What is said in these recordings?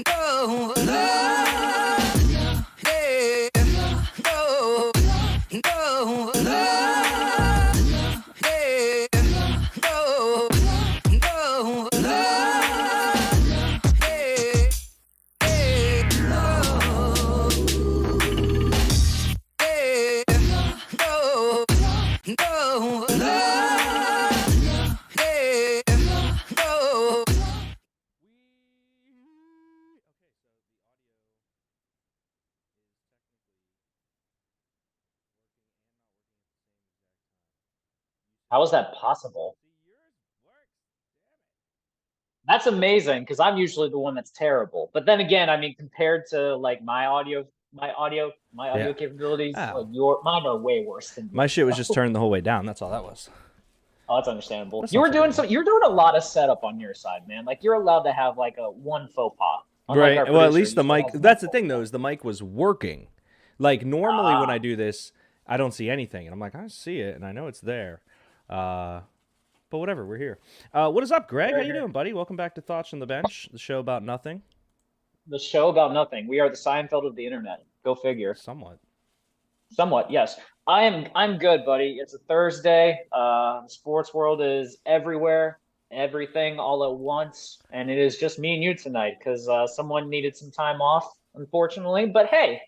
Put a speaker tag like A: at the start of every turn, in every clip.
A: Go, love, yeah. Go, go, love, yeah. Go, go, love, yeah. Hey, oh, yeah. Go, go, love, yeah. Go.
B: How is that possible? That's amazing because I'm usually the one that's terrible. But then again, I mean, compared to like my audio
C: Yeah.
B: capabilities, like
C: Oh,
B: mine are way worse than
C: my
B: yours,
C: shit was just
B: though.
C: turned the whole way down. That's all that was.
B: Oh, that's understandable.
C: That's not so bad.
B: You're doing a lot of setup on your side, man. Like you're allowed to have like a one faux pas. Unlike
C: Right.
B: our
C: Well, at
B: producer,
C: least
B: he
C: the
B: usually
C: mic.
B: has
C: That's the
B: multiple
C: thing, though,
B: faux
C: is the mic was working. Like normally when I
B: pas.
C: do this, I don't see anything, and I'm like, I see it, and I know it's there. Uh, but whatever, we're here. What is up, Greg? How you doing, buddy? Welcome back to Thoughts on the Bench, the show about nothing.
B: The show about nothing. We are the Seinfeld of the internet. Go figure.
C: Somewhat.
B: Somewhat, yes. I'm good, buddy. It's a Thursday. The sports world is everywhere, everything all at once, and it is just me and you tonight because someone needed some time off, unfortunately. But hey,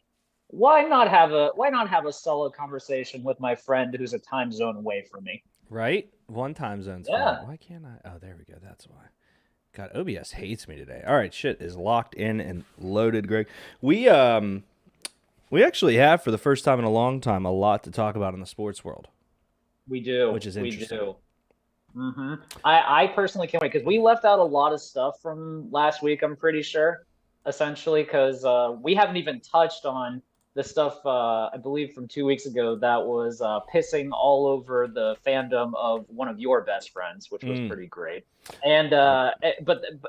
B: why not have a solo conversation with my friend who's a time zone away from me?
C: Right? One time zone's fine.
B: Yeah.
C: Why can't I? Oh, there we go. That's why. God, OBS hates me today. All right, shit is locked in and loaded, Greg. We actually have, for the first time in a long time, a lot to talk about in the sports world,
B: We do.
C: which is
B: We
C: interesting.
B: do. I personally can't wait because we left out a lot of stuff from last week, I'm pretty sure, essentially, because we haven't even touched on the stuff I believe from 2 weeks ago that was pissing all over the fandom of one of your best friends, which was
C: Mm,
B: pretty great. And
C: yep.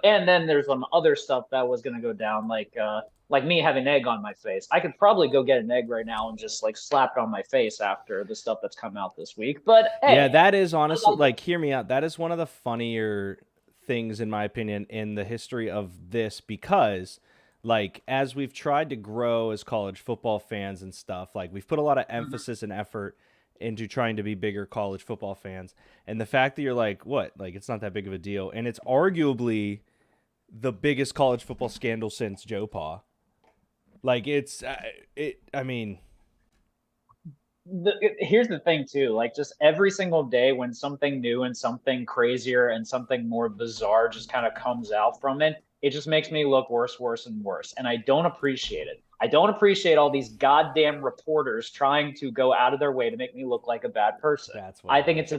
B: and then there's some other stuff that was gonna go down, like me having egg on my face. I could probably go get an egg right now and just like slap it on my face after the stuff that's come out this week. But
C: Yeah,
B: hey,
C: that is honestly, like, hear me out. That is one of the funnier things, in my opinion, in the history of this because, like, as we've tried to grow as college football fans and stuff, like, we've put a lot of
B: Mhm.
C: emphasis and effort into trying to be bigger college football fans. And the fact that you're like, what? Like, it's not that big of a deal. And it's arguably the biggest college football scandal since Joe Paw. Like, I mean,
B: Here's the thing too, like just every single day when something new and something crazier and something more bizarre just kind of comes out from it, it just makes me look worse, worse, and worse. And I don't appreciate it. I don't appreciate all these goddamn reporters trying to go out of their way to make me look like a bad person.
C: that's what
B: I
C: it
B: think
C: is.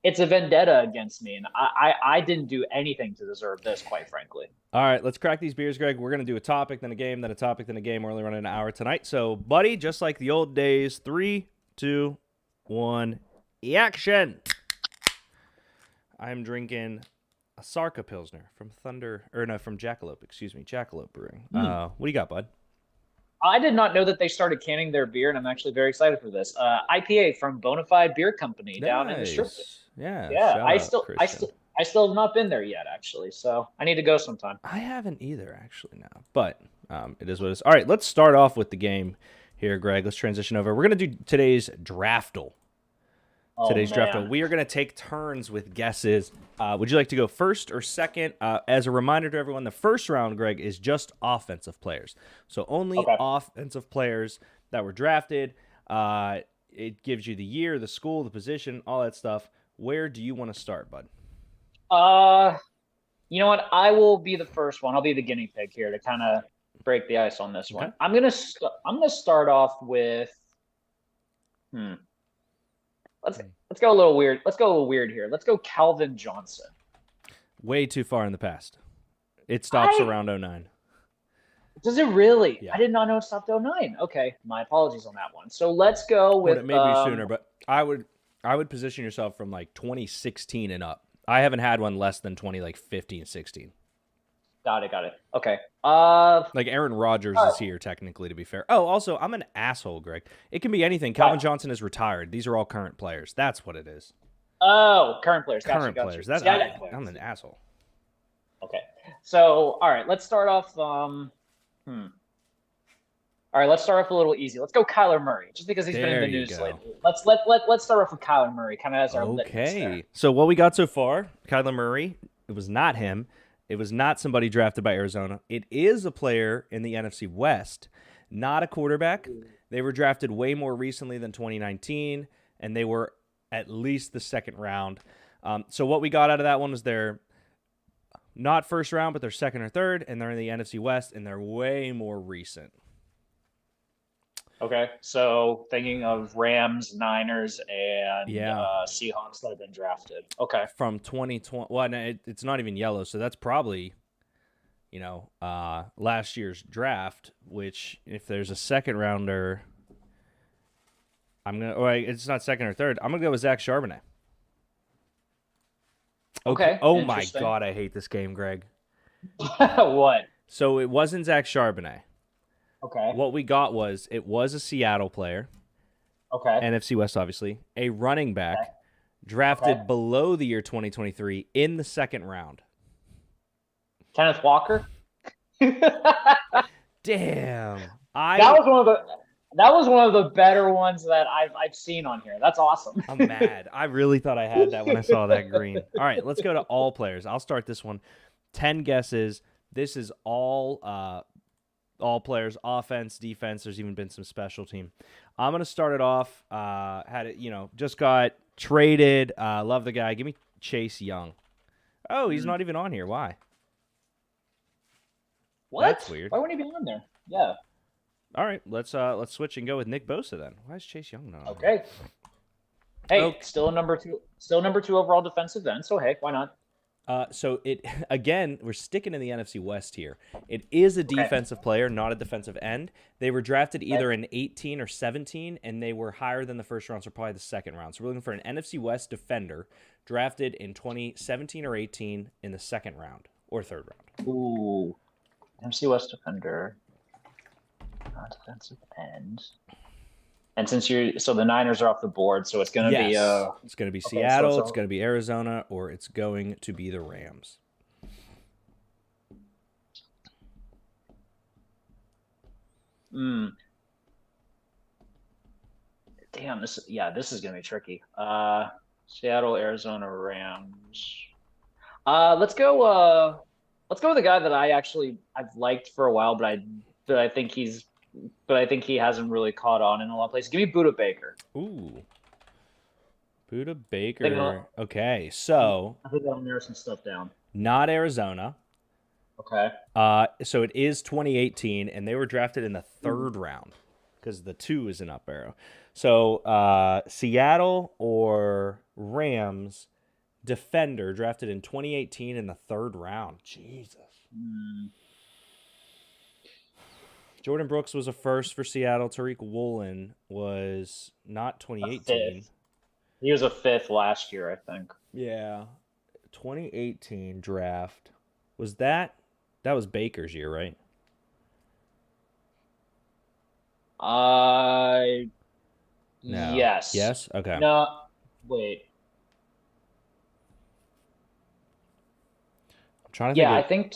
B: it's a vendetta against me, and I didn't do anything to deserve this, quite frankly.
C: All right, let's crack these beers, Greg. We're going to do a topic, then a game, then a topic, then a game. We're only running an hour tonight. So, buddy, just like the old days, 3, 2, 1, action. I'm drinking a Sarka Pilsner from from Jackalope, excuse me, Jackalope Brewing. What do you got, bud?
B: I did not know that they started canning their beer, and I'm actually very excited for this. IPA from Bonafide Beer Company down in the strip.
C: Nice. Yeah,
B: Yeah,
C: shout out, Christian.
B: I still have not been there yet, actually. So I need to go sometime.
C: I haven't either, actually, now. But it is what it is. All right, let's start off with the game here, Greg. Let's transition over. We're going to do today's draftle.
B: Oh
C: Today's draft.
B: man.
C: We are going to take turns with guesses. Would you like to go first or second? As a reminder to everyone, the first round, Greg, is just offensive players. So only
B: Okay.
C: offensive players that were drafted. It gives you the year, the school, the position, all that stuff. Where do you want to start, bud?
B: Uh, you know what? I will be the first one. I'll be the guinea pig here to kind of break the ice on this
C: Okay.
B: one. I'm gonna start off with. Hmm. Let's go a little weird. Let's go a little weird here. Let's go Calvin Johnson.
C: Way too far in the past. It stops
B: I
C: around '09.
B: Does it really?
C: Yeah.
B: I did not know it stopped 09. Okay, my apologies on that one. So let's go
C: Well,
B: with
C: it may be sooner, but I would position yourself from like 2016 and up. I haven't had one less than 20, like 15, 16.
B: got it. Okay.
C: Like Aaron Rodgers
B: All
C: is
B: right.
C: here, technically, to be fair. Oh, also, I'm an asshole, Greg. It can be anything. Calvin
B: What?
C: Johnson is retired. These are all current players. That's what it is.
B: Oh, current players.
C: Current
B: Gotcha.
C: players. That's
B: See, I got
C: I'm an asshole.
B: okay. So, all right, let's start off. All right, let's start off a little easy. Let's go Kyler Murray, just because he's been in
C: There
B: the
C: you
B: news
C: go.
B: lately. Let's start off with Kyler Murray, kind of as our litmus there.
C: Okay. So what we got so far, Kyler Murray, it was not him. It was not somebody drafted by Arizona. It is a player in the NFC West, not a quarterback. They were drafted way more recently than 2019, and they were at least the second round. So what we got out of that one was they're not first round, but they're second or third, and they're in the NFC West, and they're way more recent.
B: Okay, so thinking of Rams, Niners, and
C: Yeah.
B: Seahawks that have been drafted. Okay,
C: From 2020. Well, no, it's not even yellow, so that's probably, last year's draft, which if there's a second rounder, it's not second or third. I'm going to go with Zach Charbonnet.
B: Okay,
C: Oh my
B: interesting.
C: God, I hate this game, Greg.
B: What?
C: So it wasn't Zach Charbonnet.
B: Okay.
C: What we got was, it was a Seattle player,
B: Okay.
C: NFC West obviously, a running back, drafted below the year 2023 in the second round.
B: Kenneth Walker.
C: Damn.
B: That was one of the better ones that I've seen on here. That's awesome.
C: I'm mad. I really thought I had that when I saw that green. All right, let's go to all players. I'll start this one. 10 guesses. This is all players, offense, defense. There's even been some special team. I'm going to start it off. Just got traded. Love the guy. Give me Chase Young. Oh, he's not even on here. Why?
B: What?
C: That's weird.
B: Why wouldn't he be on there? Yeah.
C: All right, let's switch and go with Nick Bosa then. Why is Chase Young not on here?
B: Okay. Hey,
C: Okay.
B: still number two overall defensive end. So hey, why not?
C: So it again, we're sticking in the NFC West here. It is a defensive player, not a defensive end. They were drafted either in 18 or 17, and they were higher than the first round, so probably the second round. So we're looking for an NFC West defender drafted in 2017 or 18 in the second round or third round.
B: Ooh, MC West defender, defensive end. And since the Niners are off the board, so it's going to be
C: it's going to be Seattle, it's going to be Arizona, or it's going to be the Rams.
B: Damn, this is going to be tricky. Seattle, Arizona, Rams. Let's go with a guy that I've liked for a while, but I think he hasn't really caught on in a lot of places. Give me Budda Baker.
C: Ooh. Budda Baker. Okay, so
B: I think I'll narrow some stuff down.
C: not Arizona.
B: Okay.
C: So it is 2018, and they were drafted in the third round because the 2 is an up arrow. So Seattle or Rams defender drafted in 2018 in the third round. Jesus. Jordan Brooks was a first for Seattle. Tariq Woolen was not 2018.
B: He was a fifth last year, I think.
C: Yeah. 2018 draft. Was that was Baker's year, right? No.
B: Yes.
C: Yes? Okay.
B: No, wait.
C: I'm trying to think.
B: Yeah, I think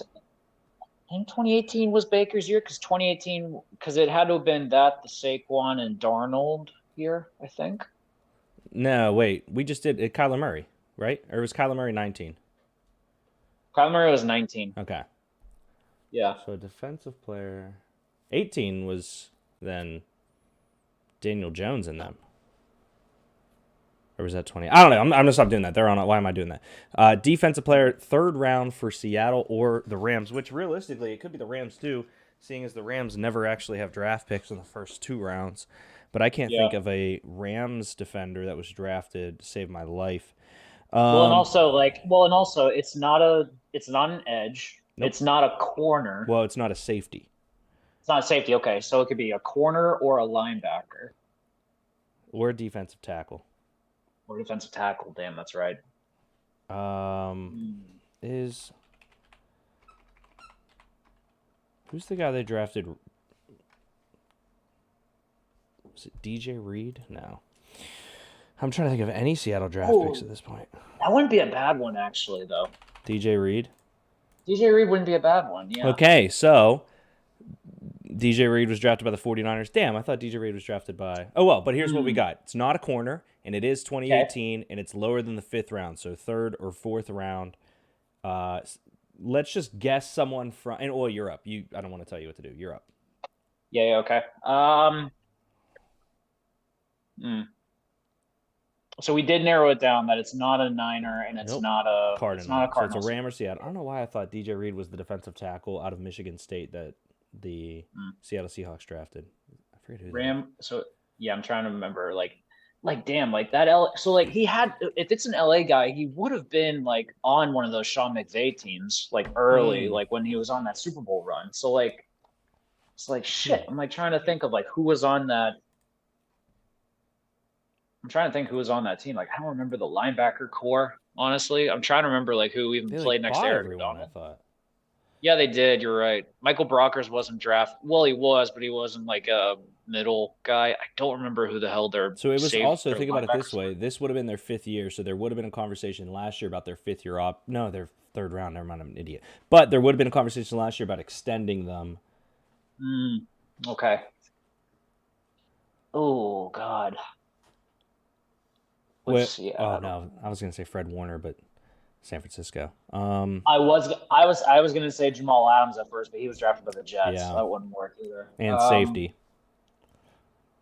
B: 2018 was Baker's year because it had to have been the Saquon and Darnold year, I think.
C: No, wait. We just did Kyler Murray, right? Or was Kyler Murray 19?
B: Kyler Murray was 19.
C: Okay.
B: Yeah.
C: So defensive player 18 was then Daniel Jones in them. Or was that 20? I don't know. I'm going to stop doing that. They're on it. Why am I doing that? Defensive player, third round for Seattle or the Rams, which realistically, it could be the Rams too, seeing as the Rams never actually have draft picks in the first 2 rounds. But I can't think of a Rams defender that was drafted to save my life.
B: And also, it's not an edge.
C: Nope.
B: It's not a corner.
C: Well, it's not a safety.
B: It's not a safety. Okay, so it could be a corner or a linebacker.
C: Or a defensive tackle.
B: Or defensive tackle. Damn, that's right.
C: Who's the guy they drafted? Was it DJ Reed? No. I'm trying to think of any Seattle draft picks at this point.
B: That wouldn't be a bad one, actually, though.
C: DJ Reed?
B: DJ Reed wouldn't be a bad one. Yeah.
C: Okay, so DJ Reed was drafted by the 49ers. Damn, I thought DJ Reed was drafted by... Oh, well, but here's what we got. It's not a corner, and it is 2018, and it's lower than the 5th round, so 3rd or 4th round. Let's just guess someone from... And, well, you're up. I don't want to tell you what to do. You're up.
B: Yeah, okay. So we did narrow it down that it's not a Niner and it's not a
C: Cardinal.
B: It's not a Cardinal.
C: So it's a Ram or Seattle. I don't know why I thought DJ Reed was the defensive tackle out of Michigan State that the Seattle Seahawks drafted. I forget who.
B: Ram. So yeah, I'm trying to remember. Like damn, like that. So like he had. If it's an LA guy, he would have been like on one of those Sean McVay teams like early, like when he was on that Super Bowl run. So like, it's like shit. I'm like trying to think of like who was on that. I'm trying to think who was on that team. Like, I don't remember the linebacker core, honestly. I'm trying to remember like who even played next to Eric Donald.
C: I thought.
B: Yeah, they did. You're right. Michael Brockers wasn't drafted. Well, he was, but he wasn't like a middle guy. I don't remember who the hell they're.
C: So it was also, think about it this way. This would have been their 5th year, so there would have been a conversation last year about their 5th year op. No, their 3rd round. Never mind, I'm an idiot. But there would have been a conversation last year about extending them.
B: Okay. Oh, God.
C: Oh no, I was gonna say Fred Warner, but San Francisco.
B: I was gonna say Jamal Adams at first, but he was drafted by the Jets.
C: Yeah.
B: So that wouldn't work either.
C: And safety.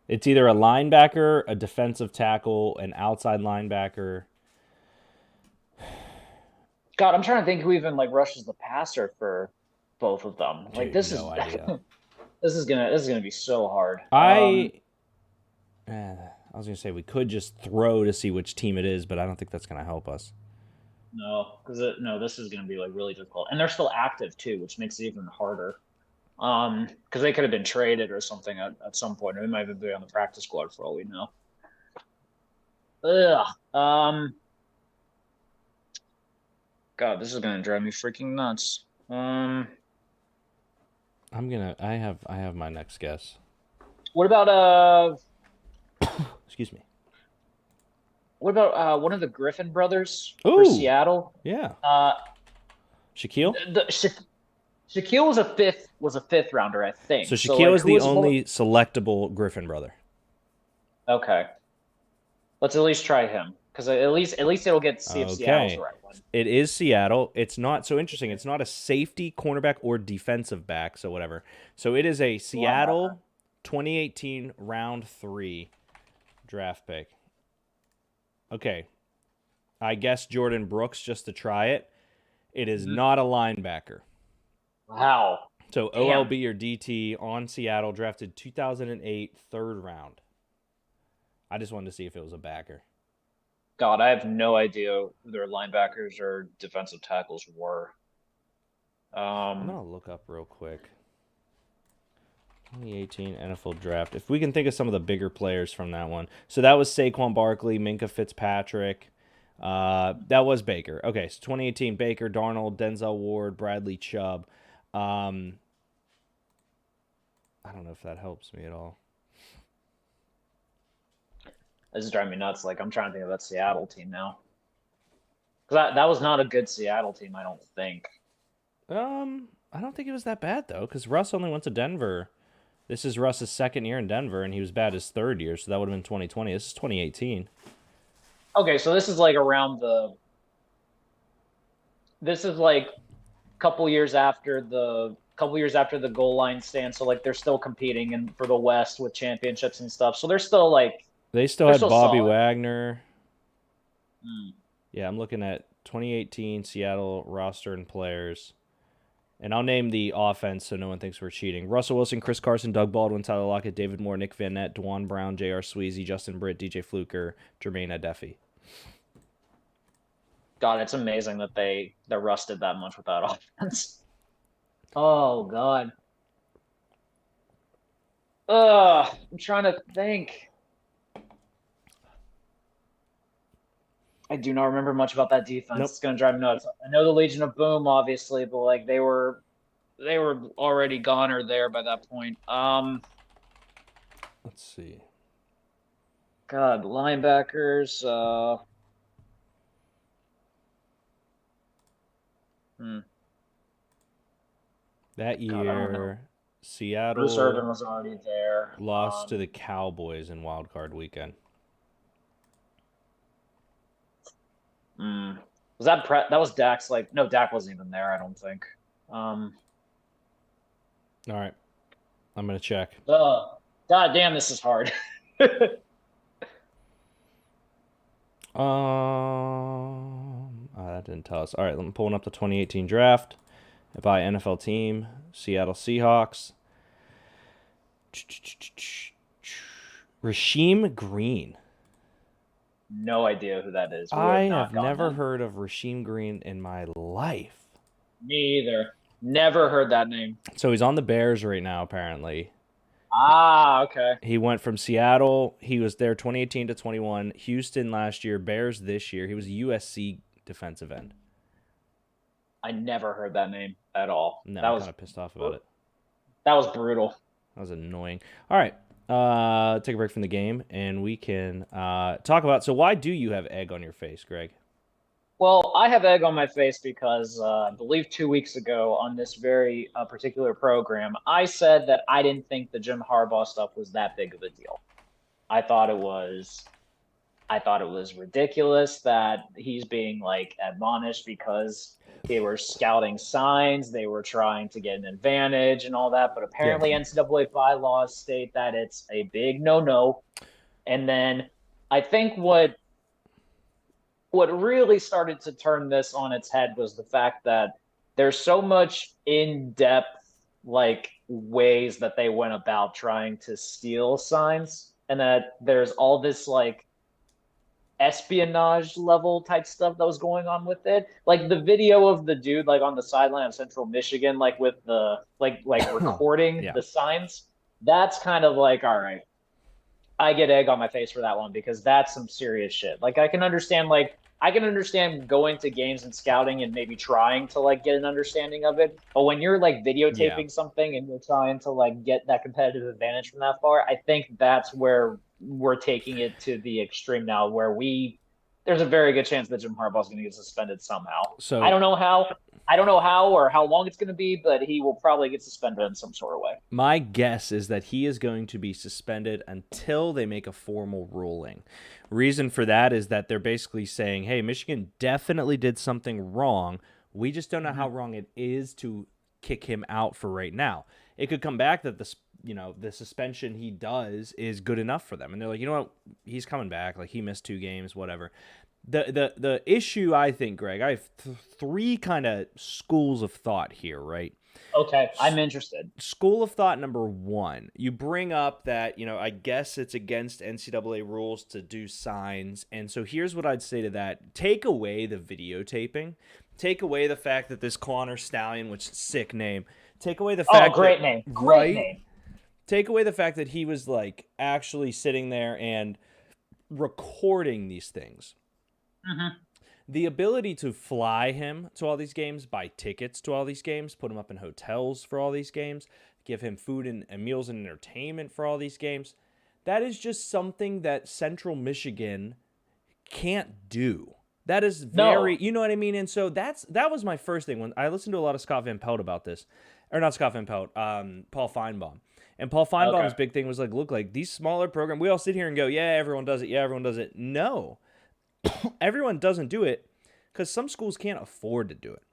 C: It's either a linebacker, a defensive tackle, an outside linebacker.
B: God, I'm trying to think who even like rushes the passer for both of them. Like this is
C: idea.
B: this is gonna be so hard.
C: I was going to say we could just throw to see which team it is, but I don't think that's going to help us.
B: No, because this is going to be like really difficult, and they're still active too, which makes it even harder. Because they could have been traded or something at some point, or they might even be on the practice squad for all we know. Ugh. God, this is going to drive me freaking nuts.
C: I have my next guess.
B: What about
C: Excuse me.
B: What about one of the Griffin brothers
C: for
B: Seattle?
C: Yeah. Shaquille?
B: Shaquille was a fifth rounder, I think.
C: So Shaquille is the only selectable Griffin brother.
B: Okay. Let's at least try him. Because at least it'll get to see if Seattle's the right one.
C: It is Seattle. It's not so interesting. It's not a safety, cornerback, or defensive back, so whatever. So it is a Seattle 2018 round 3 draft pick. Okay. I guess Jordan Brooks just to try it. It is not a linebacker.
B: Wow.
C: So OLB or DT on Seattle, drafted 2008 3rd round. I just wanted to see if it was a backer.
B: God, I have no idea who their linebackers or defensive tackles were.
C: I'm going to look up real quick. 2018 NFL draft. If we can think of some of the bigger players from that one. So that was Saquon Barkley, Minka Fitzpatrick. That was Baker. Okay, so 2018, Baker, Darnold, Denzel Ward, Bradley Chubb. I don't know if that helps me at all.
B: This is driving me nuts. Like, I'm trying to think of that Seattle team now. Because that was not a good Seattle team, I don't think.
C: I don't think it was that bad, though, because Russ only went to Denver. This is Russ's 2nd year in Denver, and he was bad his 3rd year, so that would have been 2020. This is 2018.
B: Okay, so this is like around the... This is like a couple years after the goal line stand, so like they're still competing for the West with championships and stuff. So they're still like...
C: They still had Bobby
B: solid.
C: Wagner. Yeah, I'm looking at 2018 Seattle roster and players. And I'll name the offense so no one thinks we're cheating. Russell Wilson, Chris Carson, Doug Baldwin, Tyler Lockett, David Moore, Nick Van Nett, DeJuan Brown, J.R. Sweezy, Justin Britt, DJ Fluker, Jermaine Adefi.
B: God, it's amazing that they rusted that much with that offense. Oh, God. I'm trying to think. I do not remember much about that defense.
C: Nope.
B: It's going to drive me nuts. I know the Legion of Boom, obviously, but like they were already gone or there by that point.
C: Let's see.
B: God, linebackers.
C: That
B: God, I don't know.
C: year,
B: Bruce Irvin
C: Seattle
B: was already there.
C: lost to the Cowboys in Wild Card Weekend.
B: Was that that was Dak's like no, Dak wasn't even there, I don't think.
C: All right. I'm going to check.
B: God damn, this is hard.
C: That didn't tell us. All right, I'm pulling up the 2018 draft. By NFL team, Seattle Seahawks. Rasheem Green.
B: No idea who that is.
C: I have never heard of Rasheem Green in my life.
B: Me either. Never heard that name.
C: So he's on the Bears right now, apparently.
B: Ah, okay.
C: He went from Seattle. He was there 2018 to 21. Houston last year. Bears this year. He was a USC defensive end.
B: I never heard that name at all.
C: No,
B: that
C: I'm
B: was
C: kind of pissed off about it.
B: That was brutal.
C: That was annoying. All right. Take a break from the game, and we can talk about... So why do you have egg on your face, Greg?
B: Well, I have egg on my face because I believe 2 weeks ago on this very particular program, I said that I didn't think the Jim Harbaugh stuff was that big of a deal. I thought it was ridiculous that he's being like admonished because they were scouting signs, they were trying to get an advantage and all that, but apparently NCAA bylaws state that it's a big no-no. And then I think what really started to turn this on its head was the fact that there's so much in-depth like ways that they went about trying to steal signs, and that there's all this like espionage level type stuff that was going on with it. Like the video of the dude like on the sideline of Central Michigan, like with the like recording the signs. That's kind of like, all right, I get egg on my face for that one because that's some serious shit. Like I can understand going to games and scouting and maybe trying to like get an understanding of it. But when you're like videotaping something and you're trying to like get that competitive advantage from that far, I think that's where we're taking it to the extreme now, where there's a very good chance that Jim Harbaugh is going to get suspended somehow. So I don't know how or how long it's going to be, but he will probably get suspended in some sort of way.
C: My guess is that he is going to be suspended until they make a formal ruling. Reason for that is that they're basically saying, hey, Michigan definitely did something wrong. We just don't know how wrong it is to kick him out for right now. It could come back that the suspension he does is good enough for them. And they're like, you know what? He's coming back. Like he missed 2 games, whatever. The issue, I think, Greg, I have 3 kind of schools of thought here, right?
B: Okay, I'm interested.
C: School of thought number 1, you bring up that, I guess it's against NCAA rules to do signs. And so here's what I'd say to that. Take away the videotaping. Take away the fact that this Connor Stallion, which is a sick name. Take away the fact
B: great name. Great name.
C: Take away the fact that he was like actually sitting there and recording these things.
B: Mm-hmm.
C: The ability to fly him to all these games, buy tickets to all these games, put him up in hotels for all these games, give him food and meals and entertainment for all these games, that is just something that Central Michigan can't do. That is very, you know what I mean? And so that was my first thing. When I listened to a lot of Scott Van Pelt about this, or not Scott Van Pelt, Paul Feinbaum. And Paul Feinbaum's big thing was like, look, like these smaller programs, we all sit here and go, yeah, everyone does it. Yeah, everyone does it. No, everyone doesn't do it because some schools can't afford to do it.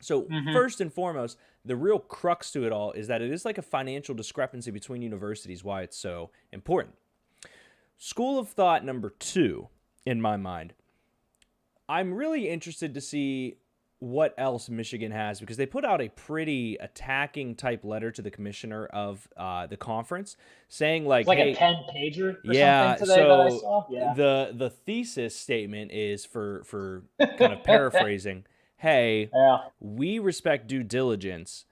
C: So first and foremost, the real crux to it all is that it is like a financial discrepancy between universities, why it's so important. School of thought number 2, in my mind, I'm really interested to see what else Michigan has, because they put out a pretty attacking type letter to the commissioner of the conference saying like,
B: it's like
C: hey,
B: a 10-pager or something today
C: so
B: that I saw. Yeah.
C: The thesis statement is for kind of paraphrasing, hey, we respect due diligence.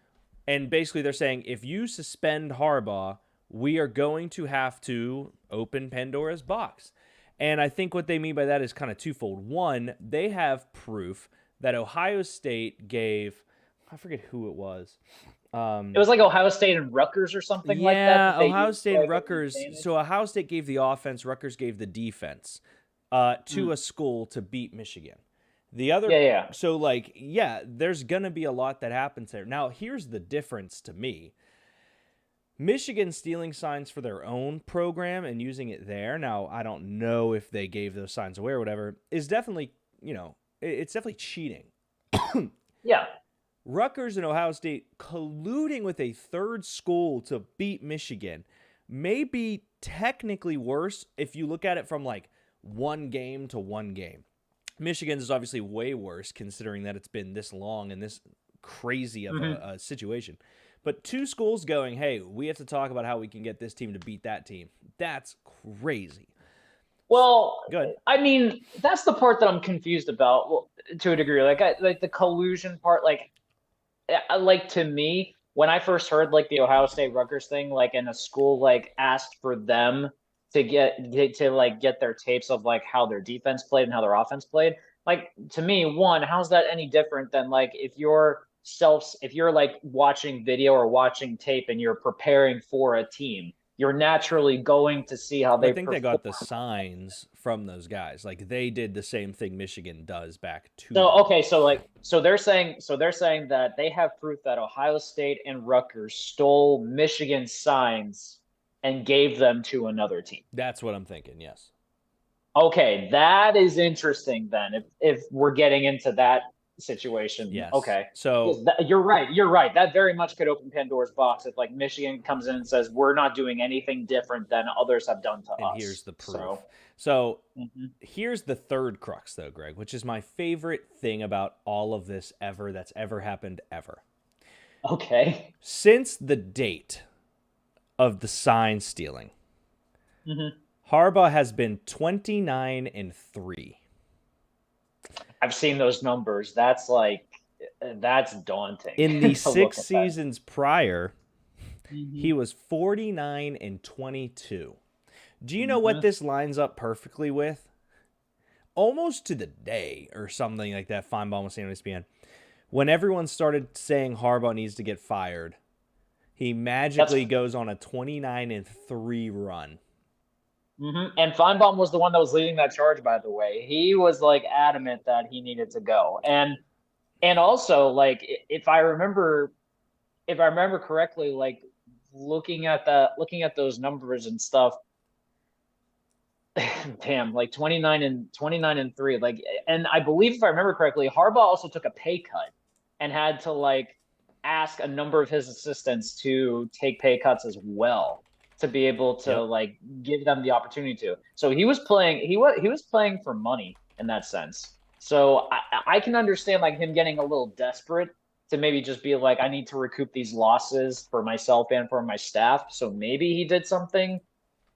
C: And basically they're saying if you suspend Harbaugh, we are going to have to open Pandora's box. And I think what they mean by that is kind of twofold. One, they have proof that Ohio State gave, I forget who it was.
B: It was like Ohio State and Rutgers or something like that.
C: Yeah, Ohio State and Rutgers. So Ohio State gave the offense, Rutgers gave the defense to a school to beat Michigan. The other,
B: Yeah.
C: so like, yeah, there's going to be a lot that happens there. Now, here's the difference to me. Michigan stealing signs for their own program and using it there. Now, I don't know if they gave those signs away or whatever, is definitely, it's definitely cheating.
B: Yeah.
C: Rutgers and Ohio State colluding with a third school to beat Michigan may be technically worse if you look at it from like one game to one game. Michigan's is obviously way worse considering that it's been this long and this crazy of a situation. But two schools going, hey, we have to talk about how we can get this team to beat that team. That's crazy.
B: Well,
C: Good.
B: I mean, that's the part that I'm confused about. Well, to a degree, like the collusion part, like to me, when I first heard like the Ohio State Rutgers thing, like in a school like asked for them to get their tapes of like how their defense played and how their offense played. Like to me, one, how's that any different than like if you're like watching video or watching tape and you're preparing for a team, you're naturally going to see how they
C: I think
B: perform.
C: they got the signs from those guys. Like they did the same thing Michigan does back to
B: So
C: them.
B: okay, so they're saying that they have proof that Ohio State and Rutgers stole Michigan signs and gave them to another team.
C: That's what I'm thinking, yes.
B: Okay, that is interesting then. If we're getting into that situation,
C: Yes.
B: okay.
C: So
B: You're right. You're right. That very much could open Pandora's box if like Michigan comes in and says we're not doing anything different than others have done to us.
C: And here's the proof. So
B: Mhm.
C: here's the third crux, though, Greg, which is my favorite thing about all of this ever that's ever happened ever.
B: Okay.
C: Since the date of the sign stealing, Harbaugh has been 29-3.
B: I've seen those numbers. That's daunting.
C: In the
B: to look
C: 6
B: at that.
C: seasons prior, he was 49-22. Do you know what this lines up perfectly with? Almost to the day or something like that, Feinbaum was saying on ESPN. When everyone started saying Harbaugh needs to get fired, he magically goes on a 29-3 run.
B: And Feinbaum was the one that was leading that charge, by the way. He was like adamant that he needed to go. And also, like, if I remember correctly, like looking at those numbers and stuff, damn, like 29-3, like, and I believe if I remember correctly, Harbaugh also took a pay cut and had to like ask a number of his assistants to take pay cuts as well to be able to like give them the opportunity to. So he was playing for money in that sense. So I can understand like him getting a little desperate to maybe just be like, I need to recoup these losses for myself and for my staff. So maybe he did something a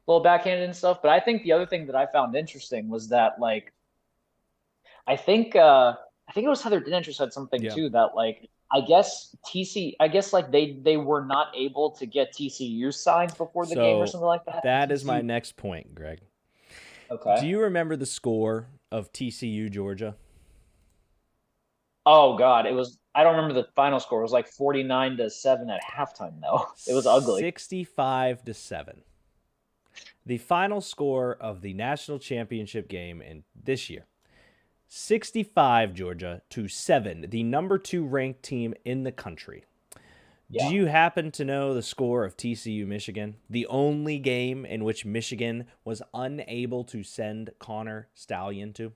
B: little backhanded and stuff. But I think the other thing that I found interesting was that like I think it was Heather Dinentra said something too that like I guess like they were not able to get TCU signs before the game or something like that.
C: That is my next point, Greg.
B: Okay.
C: Do you remember the score of TCU Georgia?
B: Oh God, I don't remember the final score. It was like 49-7 at halftime though. It was ugly.
C: 65-7. The final score of the national championship game in this year. 65 Georgia to 7, the number 2 ranked team in the country.
B: Yeah.
C: Do you happen to know the score of TCU Michigan? The only game in which Michigan was unable to send Connor Stallion to?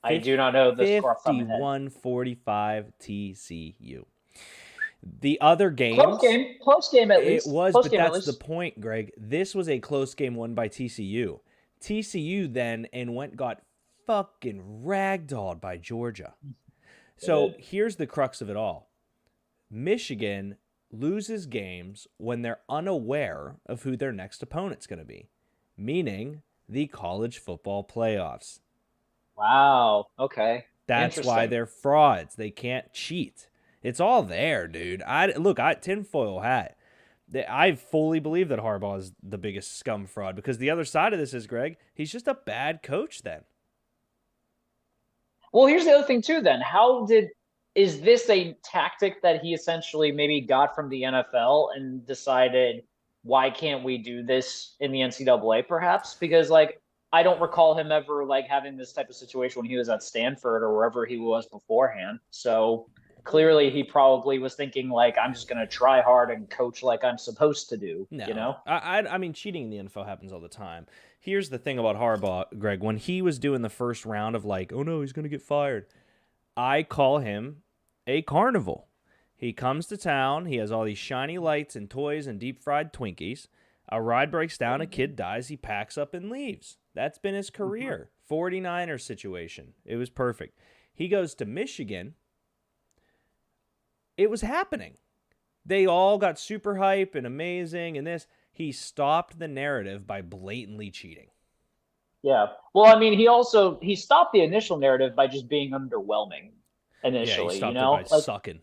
B: I do not know the score from my head.
C: 51-45 TCU. The other games...
B: Close game at least.
C: It was,
B: close
C: but that's the point, Greg. This was a close game won by TCU. TCU then got fucking ragdolled by Georgia. So here's the crux of it all. Michigan loses games when they're unaware of who their next opponent's going to be, meaning the college football playoffs.
B: Wow. Okay.
C: That's why they're frauds. They can't cheat. It's all there, dude. Tinfoil hat. I fully believe that Harbaugh is the biggest scum fraud because the other side of this is, Greg, he's just a bad coach then.
B: Well, here's the other thing too then. Is this a tactic that he essentially maybe got from the NFL and decided, why can't we do this in the NCAA perhaps? Because like, I don't recall him ever like having this type of situation when he was at Stanford or wherever he was beforehand. So clearly he probably was thinking like, I'm just gonna try hard and coach like I'm supposed to do.
C: No,
B: You know?
C: I mean, cheating in the NFL happens all the time. Here's the thing about Harbaugh, Greg. When he was doing the first round of like, oh no, he's gonna get fired, I call him a carnival. He comes to town. He has all these shiny lights and toys and deep fried Twinkies. A ride breaks down. A kid dies. He packs up and leaves. That's been his career. 49ers situation. It was perfect. He goes to Michigan. It was happening. They all got super hype and amazing and this. He stopped the narrative by blatantly cheating.
B: Yeah. Well, I mean, he stopped the initial narrative by just being underwhelming
C: Yeah, he
B: initially,
C: stopped it
B: know?
C: by
B: Like
C: sucking.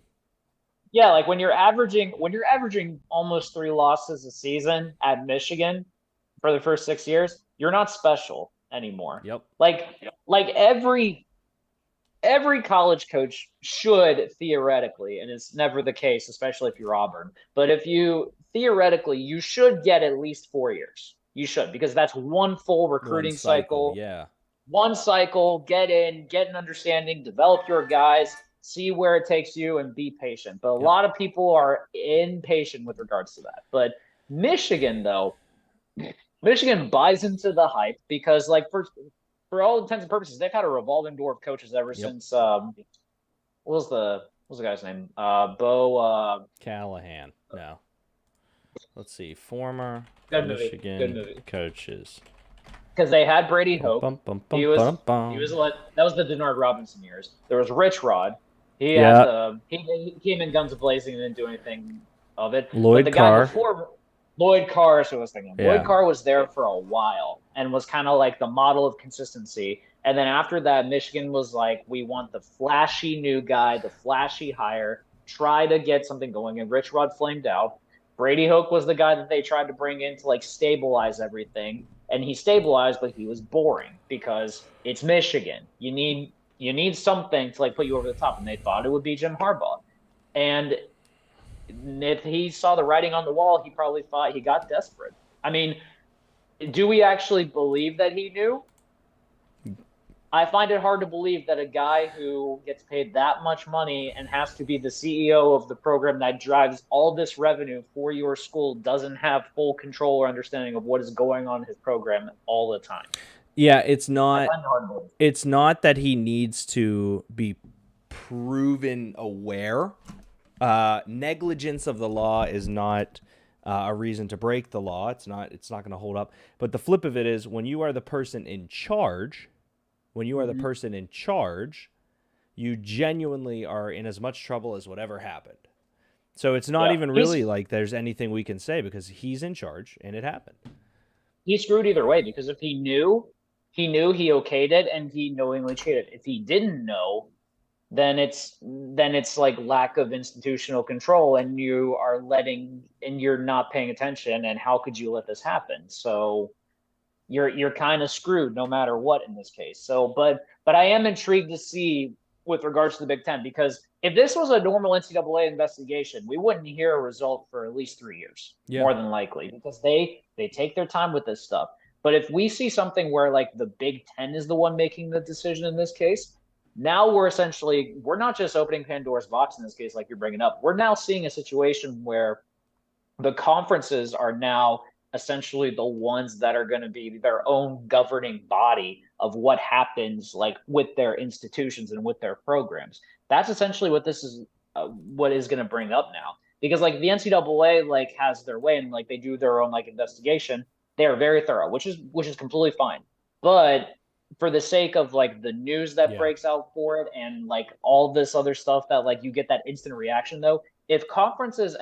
B: yeah, like when you're averaging almost 3 losses a season at Michigan for the first 6 years, you're not special anymore.
C: Yep.
B: Like every college coach should theoretically, and it's never the case, especially if you're Auburn, but if you theoretically, you should get at least 4 years. You should, because that's one full recruiting cycle.
C: Yeah.
B: One cycle, get in, get an understanding, develop your guys, see where it takes you, and be patient. But a lot of people are impatient with regards to that. But Michigan, though, Michigan buys into the hype because, like, for all intents and purposes, they've had a revolving door of coaches ever since what was the guy's name? Bo
C: Callahan. No. Let's see. Former
B: Good
C: Michigan
B: movie.
C: coaches.
B: Because they had Brady Hope.
C: Bum, bum, bum,
B: He was that was the Denard Robinson years. There was Rich Rod. He came in guns blazing and didn't do anything of it.
C: Lloyd
B: but the
C: Carr.
B: guy before Lloyd Carr is who I was thinking.
C: Yeah.
B: Lloyd Carr was there for a while and was kind of like the model of consistency. And then after that, Michigan was like, we want the flashy new guy, the flashy hire, try to get something going. And Rich Rod flamed out. Brady Hoke was the guy that they tried to bring in to like stabilize everything. And he stabilized, but he was boring because it's Michigan. You need something to like put you over the top, and they thought it would be Jim Harbaugh. And if he saw the writing on the wall, he probably thought he got desperate. I mean, do we actually believe that he knew? I find it hard to believe that a guy who gets paid that much money and has to be the CEO of the program that drives all this revenue for your school doesn't have full control or understanding of what is going on in his program all the time.
C: Yeah, it's not that he needs to be proven aware. Negligence of the law is not a reason to break the law. It's not going to hold up. But the flip of it is when you are the person in charge, you genuinely are in as much trouble as whatever happened. So it's not even really like there's anything we can say because he's in charge and it happened.
B: He's screwed either way because if he knew he okayed it and he knowingly cheated. If he didn't know, then it's like lack of institutional control and you're not paying attention, and how could you let this happen? So you're kind of screwed no matter what in this case. So, but I am intrigued to see with regards to the Big Ten, because if this was a normal NCAA investigation, we wouldn't hear a result for at least 3 years, more than likely, because they take their time with this stuff. But if we see something where like the Big Ten is the one making the decision in this case, now we're not just opening Pandora's box in this case, like you're bringing up. We're now seeing a situation where the conferences are now essentially the ones that are going to be their own governing body of what happens like with their institutions and with their programs. That's essentially what this is, what is going to bring up now, because like the NCAA like has their way and like they do their own like investigation. They are very thorough, which is completely fine. But for the sake of like the news that breaks out for it and like all this other stuff that like you get that instant reaction though, if conferences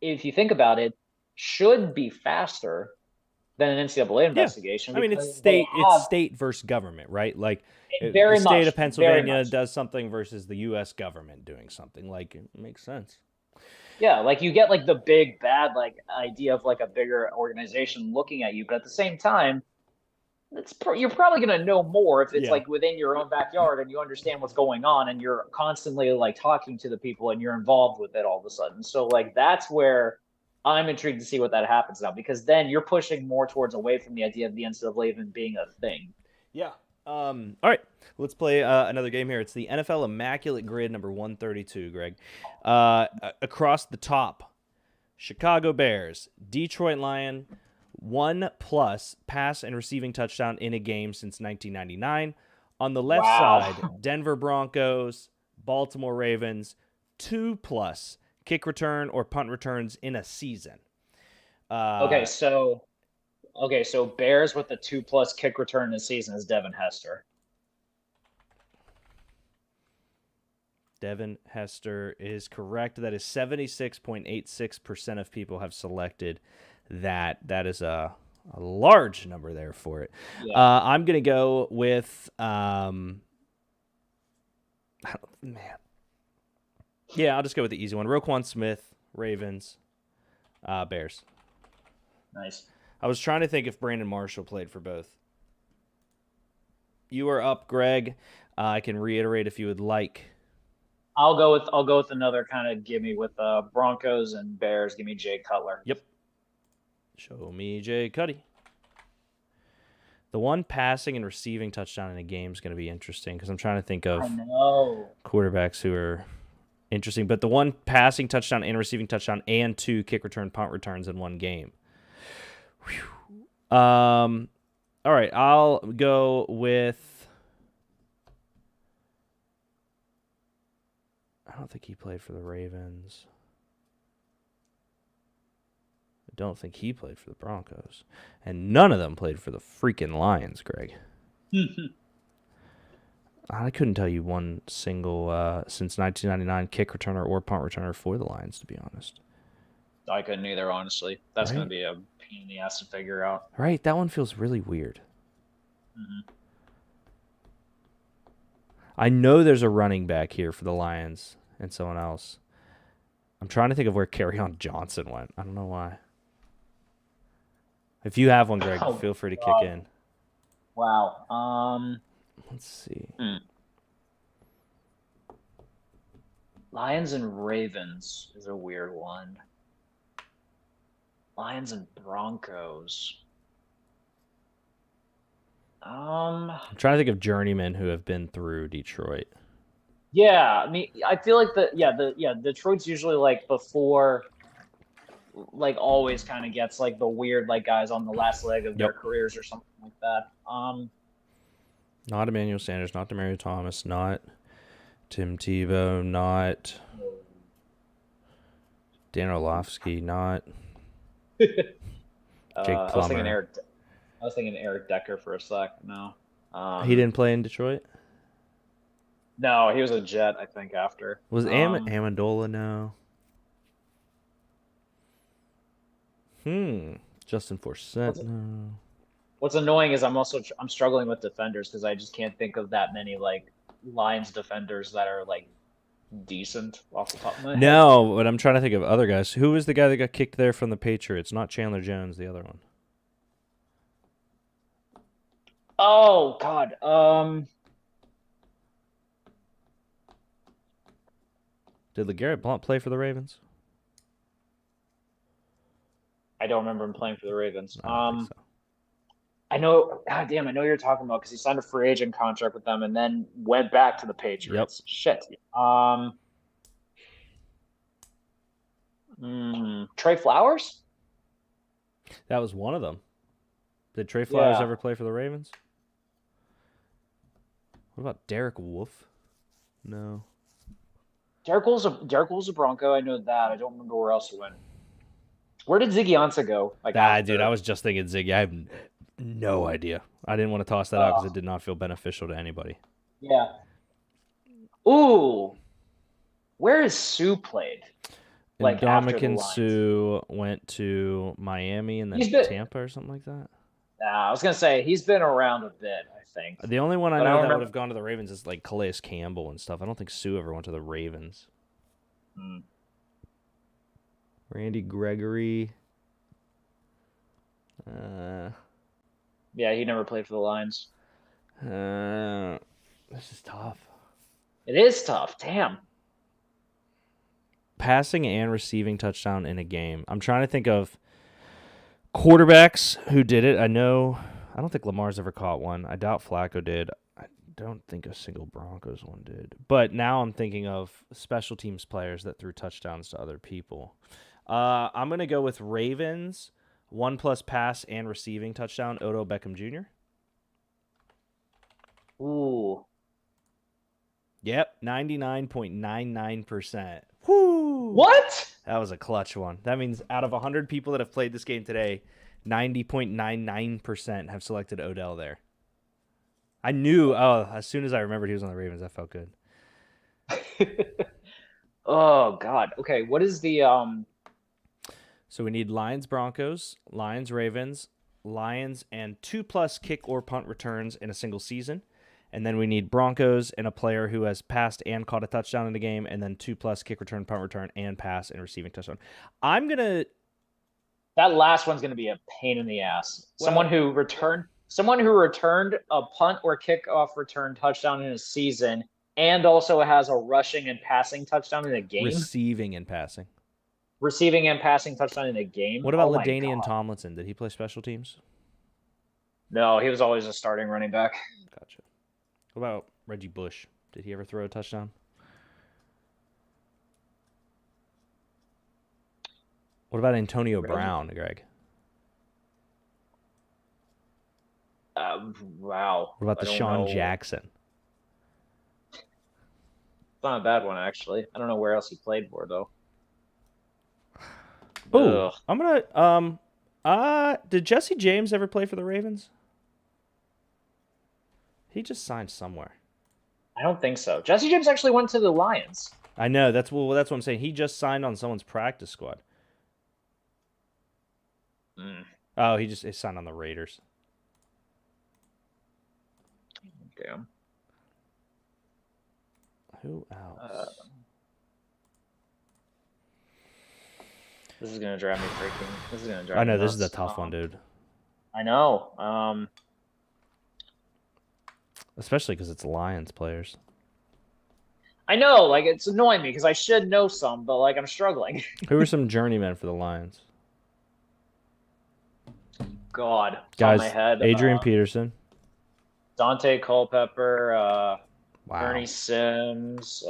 B: if you think about it, should be faster than an NCAA investigation.
C: I mean, it's state versus government, right? Like
B: the
C: state of Pennsylvania does something versus the U.S. government doing something. Like it makes sense.
B: Yeah, like you get like the big bad like idea of like a bigger organization looking at you, but at the same time, you're probably going to know more if it's like within your own backyard and you understand what's going on and you're constantly like talking to the people and you're involved with it all of a sudden. So like that's where I'm intrigued to see what that happens now because then you're pushing more towards away from the idea of the NCAA even being a thing.
C: Yeah. All right. Let's play another game here. It's the NFL Immaculate Grid number 132, Greg. Across the top, Chicago Bears, Detroit Lion, 1+ pass and receiving touchdown in a game since 1999. On the left
B: Wow.
C: side, Denver Broncos, Baltimore Ravens, 2+ kick return or punt returns in a season.
B: Okay, so Bears with the 2+ kick return this season is Devin Hester.
C: Devin Hester is correct. That is 76.86% of people have selected that. That is a large number there for it.
B: Yeah.
C: I'm going to go with, man. Yeah, I'll just go with the easy one. Roquan Smith, Ravens, Bears.
B: Nice.
C: I was trying to think if Brandon Marshall played for both. You are up, Greg. I can reiterate if you would like.
B: I'll go with another kind of gimme with Broncos and Bears. Give me Jay Cutler.
C: Yep. Show me Jay Cuddy. The one passing and receiving touchdown in a game is going to be interesting because I'm trying to think of quarterbacks who are interesting. But the one passing touchdown and receiving touchdown and 2 kick return punt returns in one game. Whew. All right, I'll go with. I don't think he played for the Ravens. I don't think he played for the Broncos. And none of them played for the freaking Lions, Greg. I couldn't tell you one single, since 1999, kick returner or punt returner for the Lions, to be honest.
B: I couldn't either, honestly. That's
C: Right?
B: going to be a pain in the ass to figure out.
C: Right, that one feels really weird.
B: Mm-hmm.
C: I know there's a running back here for the Lions and someone else. I'm trying to think of where Kerryon Johnson went. I don't know why. If you have one, Greg, feel free to kick in.
B: Wow.
C: Let's see.
B: Lions and Ravens is a weird one. Lions and Broncos.
C: I'm trying to think of journeymen who have been through Detroit.
B: Yeah, I mean, I feel like Detroit's usually like before, like always kind of gets like the weird like guys on the last leg of their careers or something like that.
C: Not Emmanuel Sanders, not Demaryius Thomas, not Tim Tebow, not Dan Orlovsky, not Jake Plummer.
B: I was thinking Eric Decker for a sec. No,
C: he didn't play in Detroit.
B: No, he was a Jet, I think. After
C: was Amendola? No. Justin Forsett? No.
B: What's annoying is I'm struggling with defenders because I just can't think of that many like Lions defenders that are like decent off the top of my head.
C: No, but I'm trying to think of other guys. Who was the guy that got kicked there from the Patriots? Not Chandler Jones, the other one.
B: Oh God.
C: Did LeGarrette Blount play for the Ravens?
B: I don't remember him playing for the Ravens.
C: I don't think so.
B: I know. God damn, I know you're talking about because he signed a free agent contract with them and then went back to the Patriots. Yep. Shit. Trey Flowers?
C: That was one of them. Did Trey Flowers ever play for the Ravens? What about Derek Wolfe? No.
B: Derek Wolfe's a Bronco. I know that. I don't remember where else he went. Where did Ziggy Ansah go?
C: Dude, I was just thinking Ziggy. I have no idea. I didn't want to toss that out because it did not feel beneficial to anybody.
B: Yeah. Ooh. Where is Sue played?
C: Like Ndamukong Suh went to Miami and then Tampa or something like that.
B: I was gonna say he's been around a bit. I think
C: the only one I know that would have gone to the Ravens is like Calais Campbell and stuff. I don't think Sue ever went to the Ravens. Randy Gregory.
B: Yeah, he never played for the Lions.
C: This is tough.
B: It is tough. Damn.
C: passing and receiving touchdown in a game. I'm trying to think of quarterbacks who did it. I don't think Lamar's ever caught one. I doubt Flacco did. I don't think a single Broncos one did. But now I'm thinking of special teams players that threw touchdowns to other people. I'm going to go with Ravens, 1+ pass and receiving touchdown, Odell Beckham Jr.
B: Ooh.
C: Yep, 99.99%. Woo!
B: What?
C: That was a clutch one. That means out of 100 people that have played this game today, 90.99% have selected Odell there. I knew, as soon as I remembered he was on the Ravens, that felt good.
B: Oh God. Okay, what is the
C: So we need Lions, Broncos, Lions, Ravens, Lions, and 2+ kick or punt returns in a single season. And then we need Broncos and a player who has passed and caught a touchdown in the game, and then 2+ kick return, punt return, and pass and receiving touchdown.
B: that last one's gonna be a pain in the ass. Someone who returned a punt or kickoff return touchdown in a season and also has a rushing and passing touchdown in a game.
C: Receiving and passing
B: Touchdown in a game.
C: What about
B: Oh my
C: LaDainian
B: God.
C: Tomlinson? Did he play special teams?
B: No, he was always a starting running back.
C: Gotcha. What about Reggie Bush? Did he ever throw a touchdown? What about Antonio Brown, Greg?
B: Wow.
C: What about
B: I don't
C: Deshaun
B: know.
C: Jackson?
B: It's not a bad one, actually. I don't know where else he played for, though.
C: Oh,
B: Ugh.
C: I'm gonna did Jesse James ever play for the Ravens? He just signed somewhere.
B: I don't think so. Jesse James actually went to the Lions.
C: I know, that's what I'm saying. He just signed on someone's practice squad. Oh, he signed on the Raiders.
B: Damn.
C: Who else?
B: This is gonna drive me freaking. This is gonna drive.
C: I know
B: me
C: this is a
B: nuts.
C: tough one, dude.
B: I know.
C: Especially because it's Lions players.
B: I know. Like it's annoying me because I should know some, but like I'm struggling.
C: Who are some journeymen for the Lions?
B: God, it's
C: Guys,
B: on my head.
C: Adrian Peterson.
B: Dante Culpepper.
C: Wow.
B: Ernie Sims.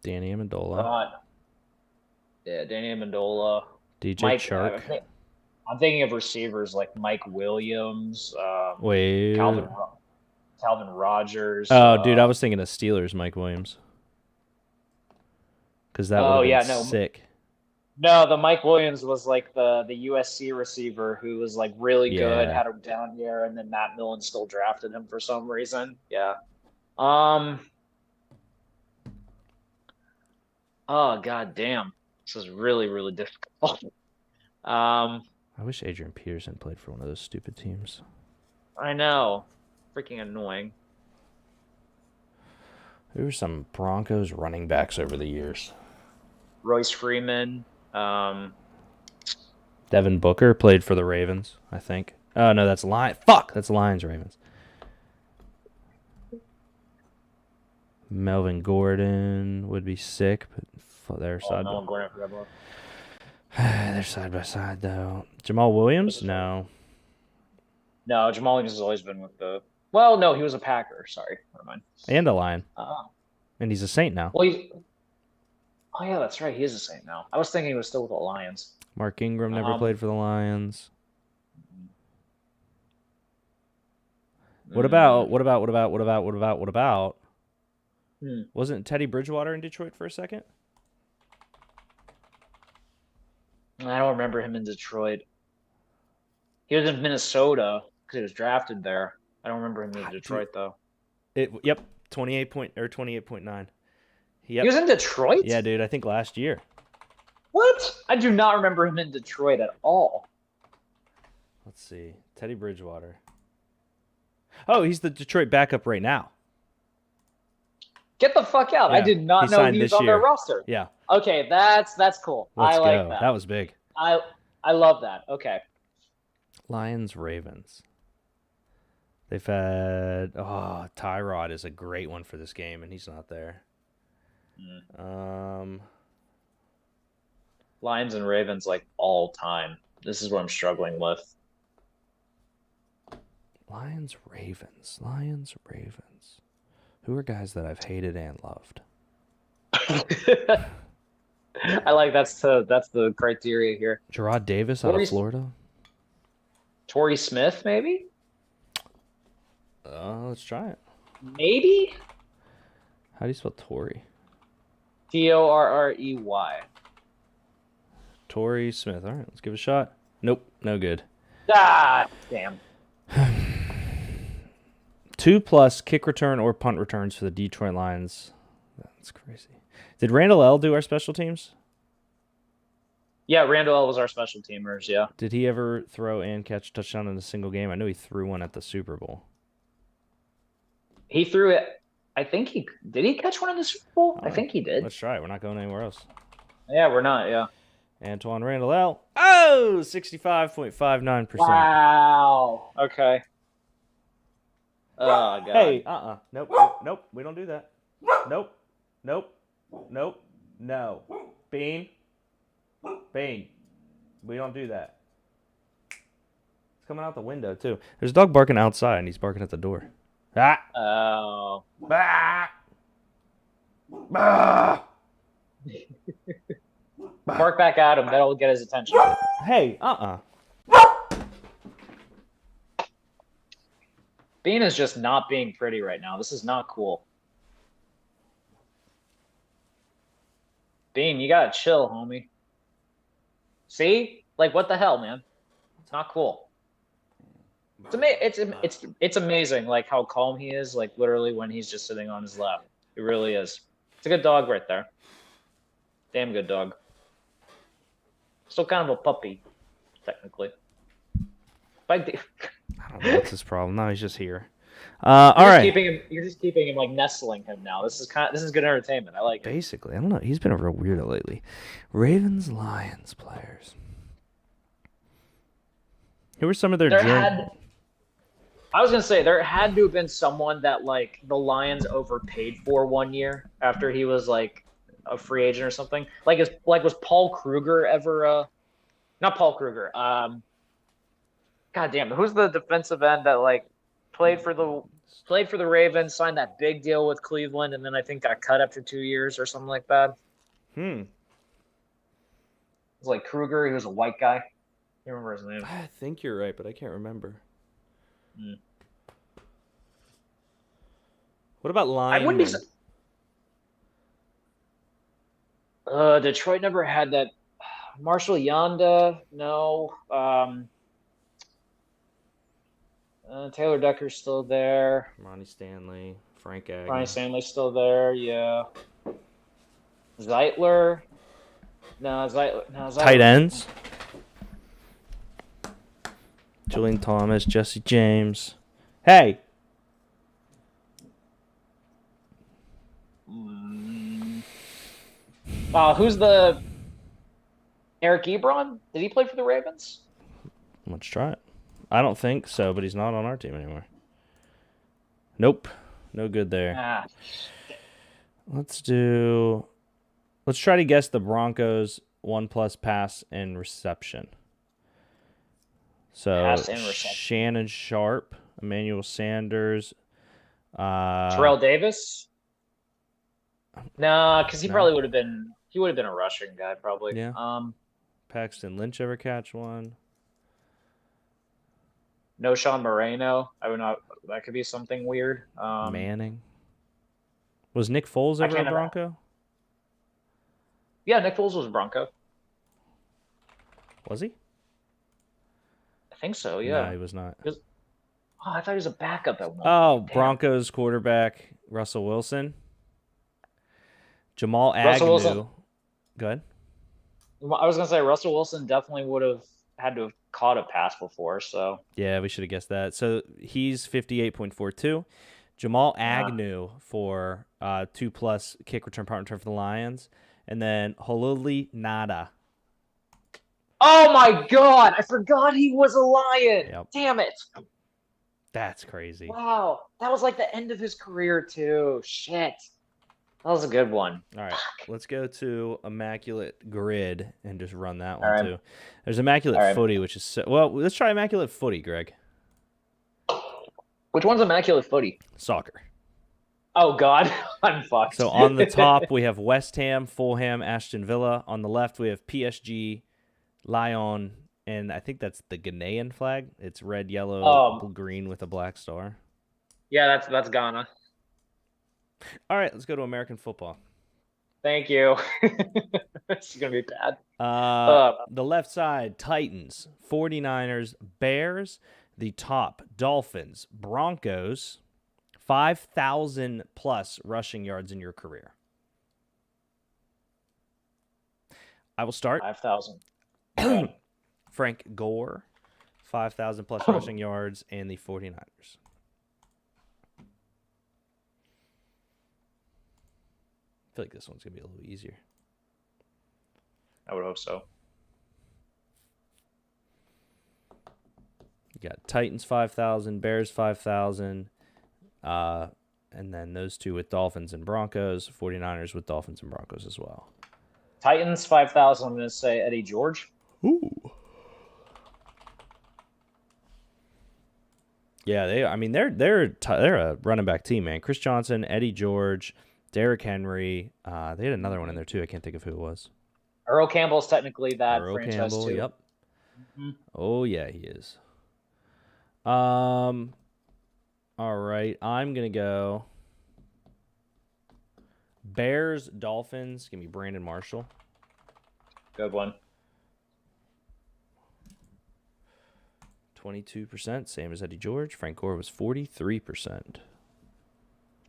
C: Danny Amendola.
B: God. Yeah, Danny Amendola.
C: DJ
B: Mike,
C: Chark.
B: I'm thinking of receivers like Mike Williams.
C: Wait.
B: Calvin Rogers.
C: Oh, dude, I was thinking of Steelers, Mike Williams. Because that would have been sick.
B: No, the Mike Williams was like the USC receiver who was like really good,
C: Yeah.
B: had him down here, and then Matt Millen still drafted him for some reason. Yeah. Oh God damn. This is really, really difficult.
C: I wish Adrian Peterson played for one of those stupid teams.
B: I know. Freaking annoying.
C: Who were some Broncos running backs over the years?
B: Royce Freeman.
C: Devin Booker played for the Ravens, I think. Oh, no, that's Lions. Fuck! That's Lions Ravens. Melvin Gordon would be sick, but they're side by
B: Gordon, I forgot about.
C: they're side by side though. Jamal Williams? No.
B: No, Jamal Williams has always been with the. Well, no, he was a Packer. Sorry, never mind.
C: And a Lion.
B: Oh.
C: And he's a Saint now.
B: Well, oh yeah, that's right. He is a Saint now. I was thinking he was still with the Lions.
C: Mark Ingram never played for the Lions. What about? Wasn't Teddy Bridgewater in Detroit for a second?
B: I don't remember him in Detroit. He was in Minnesota because he was drafted there. I don't remember him in Detroit though.
C: Yep, 28.9. Yep.
B: He was in Detroit?
C: Yeah, dude. I think last year.
B: What? I do not remember him in Detroit at all.
C: Let's see. Teddy Bridgewater. Oh, he's the Detroit backup right now.
B: Get the fuck out.
C: Yeah,
B: I did not know he was on their roster.
C: Yeah.
B: Okay, that's cool.
C: Let's
B: I like
C: go.
B: that.
C: That was big.
B: I love that. Okay.
C: Lions, Ravens. They've had Tyrod is a great one for this game, and he's not there.
B: Lions and Ravens like all time. This is what I'm struggling with.
C: Lions, Ravens. Who are guys that I've hated and loved?
B: I like that's the criteria here.
C: Gerard Davis out of Florida.
B: Torrey Smith, maybe?
C: Let's try it.
B: Maybe?
C: How do you spell Torrey?
B: Torrey.
C: Torrey Smith. All right, let's give it a shot. Nope, no good.
B: Ah, damn.
C: 2+ kick return or punt returns for the Detroit Lions. That's crazy. Did Randall L do our special teams?
B: Yeah, Randall L was our special teamers, yeah.
C: Did he ever throw and catch a touchdown in a single game? I know he threw one at the Super Bowl.
B: He threw it. I think did he catch one in the Super Bowl? I think he did.
C: Let's try it. We're not going anywhere else.
B: Yeah, we're not, yeah.
C: Antoine Randall L. Oh, 65.59%.
B: Wow. Okay. Oh, God.
C: Hey, Nope. Nope. We don't do that. Nope. No. Bean. We don't do that. It's coming out the window, too. There's a dog barking outside, and he's barking at the door. Ah.
B: Oh.
C: Bah. Bah.
B: Bark back at him. That'll get his attention.
C: Hey,
B: Bean is just not being pretty right now. This is not cool. Bean, you gotta chill, homie. See? Like, what the hell, man? It's not cool. It's amazing, like, how calm he is, like, literally when he's just sitting on his lap. It really is. It's a good dog right there. Damn good dog. Still kind of a puppy, technically.
C: I don't know what's his problem. No, he's just here. All right.
B: You're just keeping him, like, nestling him now. This is good entertainment. I like it.
C: Basically, I don't know. He's been a real weirdo lately. Ravens, Lions players. Who were some of their?
B: I was gonna say there had to have been someone that like the Lions overpaid for one year after he was like a free agent or something. Was Paul Kruger ever? Not Paul Kruger. God damn, who's the defensive end that like played for the Ravens, signed that big deal with Cleveland, and then I think got cut after 2 years or something like that. It was like Kruger. He was a white guy. I can't remember his name.
C: I think you're right, but I can't remember. What about linemen?
B: I wouldn't be. Detroit never had that. Marshall Yanda, no. Taylor Decker's still there.
C: Ronnie Stanley, Frank Agnew.
B: Ronnie Stanley's still there, yeah. Zeitler. No, Zeitler.
C: Tight ends. Julian Thomas, Jesse James. Hey.
B: Who's the Eric Ebron? Did he play for the Ravens?
C: Let's try it. I don't think so, but he's not on our team anymore. Nope. No good there. Let's try to guess the Broncos 1+ pass and reception. So Shannon Sharp, Emmanuel Sanders,
B: Terrell Davis. No, because he probably would have been. He would have been a rushing guy, probably.
C: Yeah. Paxton Lynch ever catch one?
B: No, Sean Moreno. I would not. That could be something weird.
C: Manning. Was Nick Foles ever a Bronco?
B: Yeah, Nick Foles was a Bronco.
C: Was he?
B: I think so, yeah.
C: No, he was not.
B: I thought he was a backup at one.
C: Damn. Broncos quarterback Russell Wilson. Jamal Agnew.
B: Wilson.
C: Go ahead.
B: I was going to say Russell Wilson definitely would have had to have caught a pass before, so.
C: Yeah, we should have guessed that. So he's 58.42. Jamal Agnew for 2+ kick return, punt return for the Lions. And then Halili Nada.
B: Oh my God! I forgot he was a Lion.
C: Yep.
B: Damn it!
C: That's crazy.
B: Wow, that was like the end of his career too. Shit. That was a good one.
C: All right, let's go to Immaculate Grid and just run that
B: All
C: one
B: right.
C: too. There's Immaculate
B: All right.
C: Footy, which is well. Let's try Immaculate Footy, Greg.
B: Which one's Immaculate Footy?
C: Soccer.
B: Oh God, I'm fucked.
C: So on the top we have West Ham, Fulham, Aston Villa. On the left we have PSG, Lyon, and I think that's the Ghanaian flag. It's red, yellow, green with a black star.
B: Yeah, that's Ghana.
C: All right, let's go to American football.
B: Thank you. This is gonna be bad.
C: The left side, Titans, 49ers, Bears. The top, Dolphins, Broncos. 5,000 plus rushing yards in your career. I will start.
B: 5,000.
C: Frank Gore, 5,000 plus rushing yards, and the 49ers. I feel like this one's going to be a little easier.
B: I would hope so.
C: You got Titans 5,000, Bears 5,000, and then those two with Dolphins and Broncos, 49ers with Dolphins and Broncos as well.
B: Titans 5,000. I'm going to say Eddie George.
C: Ooh. Yeah, they're a running back team, man. Chris Johnson, Eddie George, Derrick Henry. They had another one in there too. I can't think of who it was.
B: Earl Campbell's technically that
C: Earl
B: franchise
C: Campbell,
B: too.
C: yep.
B: Mm-hmm.
C: Oh yeah, he is. All right, I'm gonna go Bears, Dolphins. Give me Brandon Marshall.
B: Good one.
C: 22%, same as Eddie George. Frank Gore was 43%.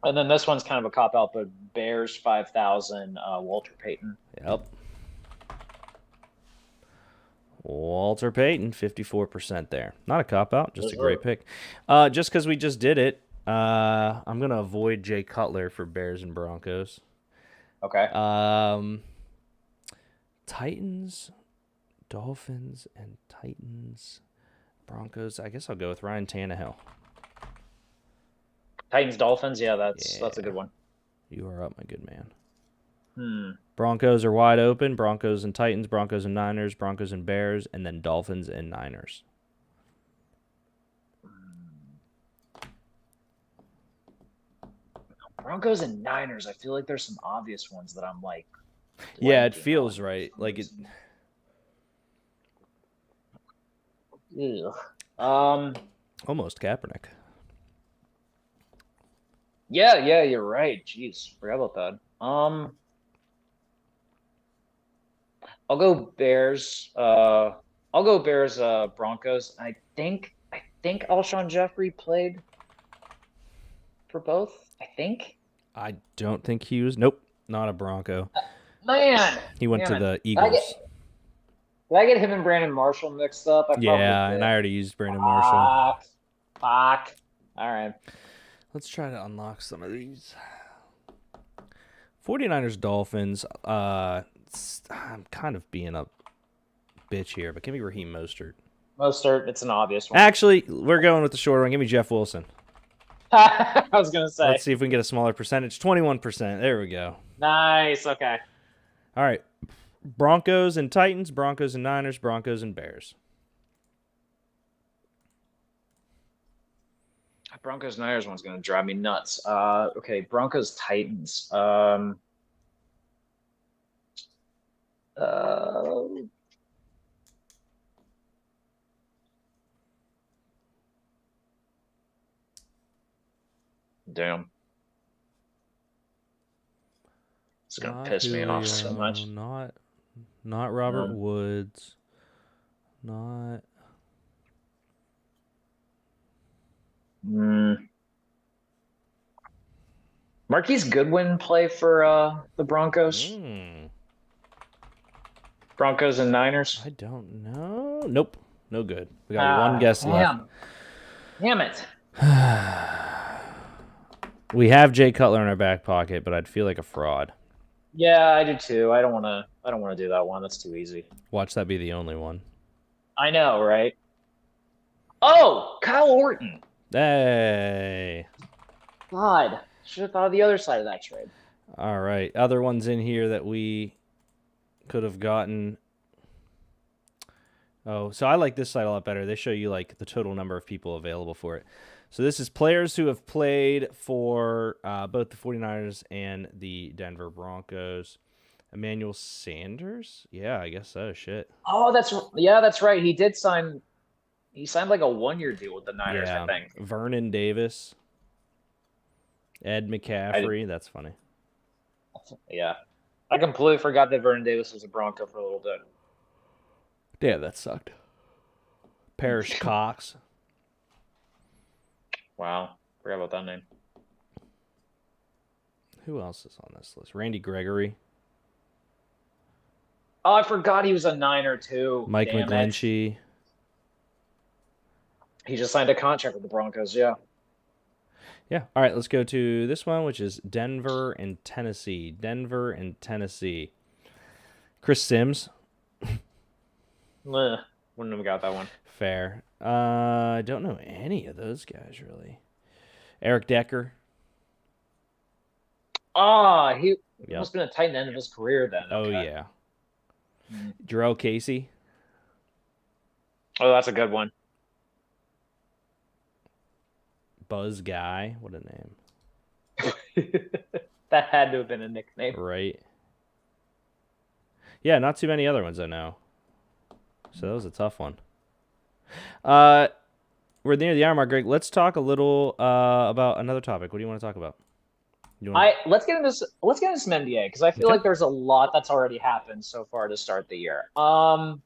B: And then this one's kind of a cop out, but Bears 5,000. Walter Payton.
C: Yep. Walter Payton, 54% there. Not a cop-out, just a great pick. Just because we just did it, I'm going to avoid Jay Cutler for Bears and Broncos.
B: Okay.
C: Titans, Dolphins, and Titans, Broncos. I guess I'll go with Ryan Tannehill.
B: Titans, Dolphins. Yeah, that's a good one.
C: You are up, my good man.
B: Hmm.
C: Broncos are wide open. Broncos and Titans, Broncos and Niners, Broncos and Bears, and then Dolphins and Niners.
B: Broncos and Niners. I feel like there's some obvious ones that I'm like.
C: Yeah, it feels right. Like it.
B: Ew.
C: Almost Kaepernick.
B: Yeah, you're right. Jeez, forgot about that. I'll go Bears. Broncos. I think Alshon Jeffrey played for both. I think.
C: I don't think he was. Nope, not a Bronco.
B: Man,
C: He went to the Eagles.
B: Did I get him and Brandon Marshall mixed up?
C: Yeah, and I already used Brandon Marshall.
B: Fuck. All right.
C: Let's try to unlock some of these. 49ers, Dolphins. I'm kind of being a bitch here, but give me Raheem Mostert.
B: Mostert, it's an obvious one.
C: Actually, we're going with the shorter one. Give me Jeff Wilson.
B: I was going to say.
C: Let's see if we can get a smaller percentage. 21%. There we go.
B: Nice. Okay.
C: All right. Broncos and Titans, Broncos and Niners, Broncos and Bears.
B: Broncos Niners one's going to drive me nuts. Okay, Broncos Titans. Damn. It's going to piss me off so much.
C: Not Robert Woods. Not.
B: Marquise Goodwin play for the Broncos? Broncos and Niners?
C: I don't know. Nope. No good. We got one guess left.
B: Damn it.
C: We have Jay Cutler in our back pocket, but I'd feel like a fraud.
B: Yeah, I do too. I don't want to do that one. That's too easy.
C: Watch that be the only one.
B: I know, right? Oh, Kyle Orton.
C: Hey.
B: God, should have thought of the other side of that trade.
C: All right. Other ones in here that we could have gotten. Oh, so I like this site a lot better. They show you like the total number of people available for it. So this is players who have played for both the 49ers and the Denver Broncos. Emmanuel Sanders? Yeah, I guess so. Shit.
B: Oh, that's right. He signed like a 1-year deal with the Niners, I
C: Yeah.
B: think.
C: Vernon Davis. Ed McCaffrey. That's funny.
B: Yeah. I completely forgot that Vernon Davis was a Bronco for a little bit.
C: Yeah, that sucked. Parrish Cox.
B: Wow. Forgot about that name.
C: Who else is on this list? Randy Gregory.
B: Oh, I forgot he was a Niner too.
C: Mike
B: Damn it.
C: McGlinchey.
B: He just signed a contract with the Broncos, yeah.
C: Yeah. All right, let's go to this one, which is Denver and Tennessee. Denver and Tennessee. Chris Sims.
B: Wouldn't have got that one.
C: Fair. I don't know any of those guys, really. Eric Decker.
B: Ah, he
C: Yep.
B: must have been a tight end of his career then.
C: Oh,
B: Okay.
C: yeah.
B: Mm.
C: Jarrell Casey.
B: Oh, that's a good one.
C: Buzz Guy. What a name.
B: That had to have been a nickname.
C: Right. Yeah, not too many other ones I know. So that was a tough one. We're near the hour mark, Greg. Let's talk a little about another topic. What do you want to talk about?
B: Let's get into some NBA because I feel like there's a lot that's already happened so far to start the year. I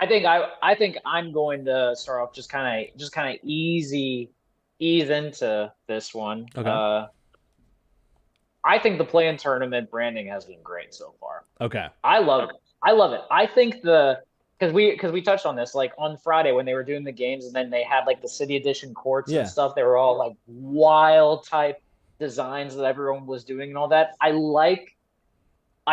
B: think I'm going to start off just kind of ease into this one.
C: Okay.
B: I think the play-in tournament branding has been great so far.
C: Okay.
B: I love it. I think because we touched on this like on Friday when they were doing the games and then they had like the city edition courts and stuff. They were all like wild type designs that everyone was doing and all that. I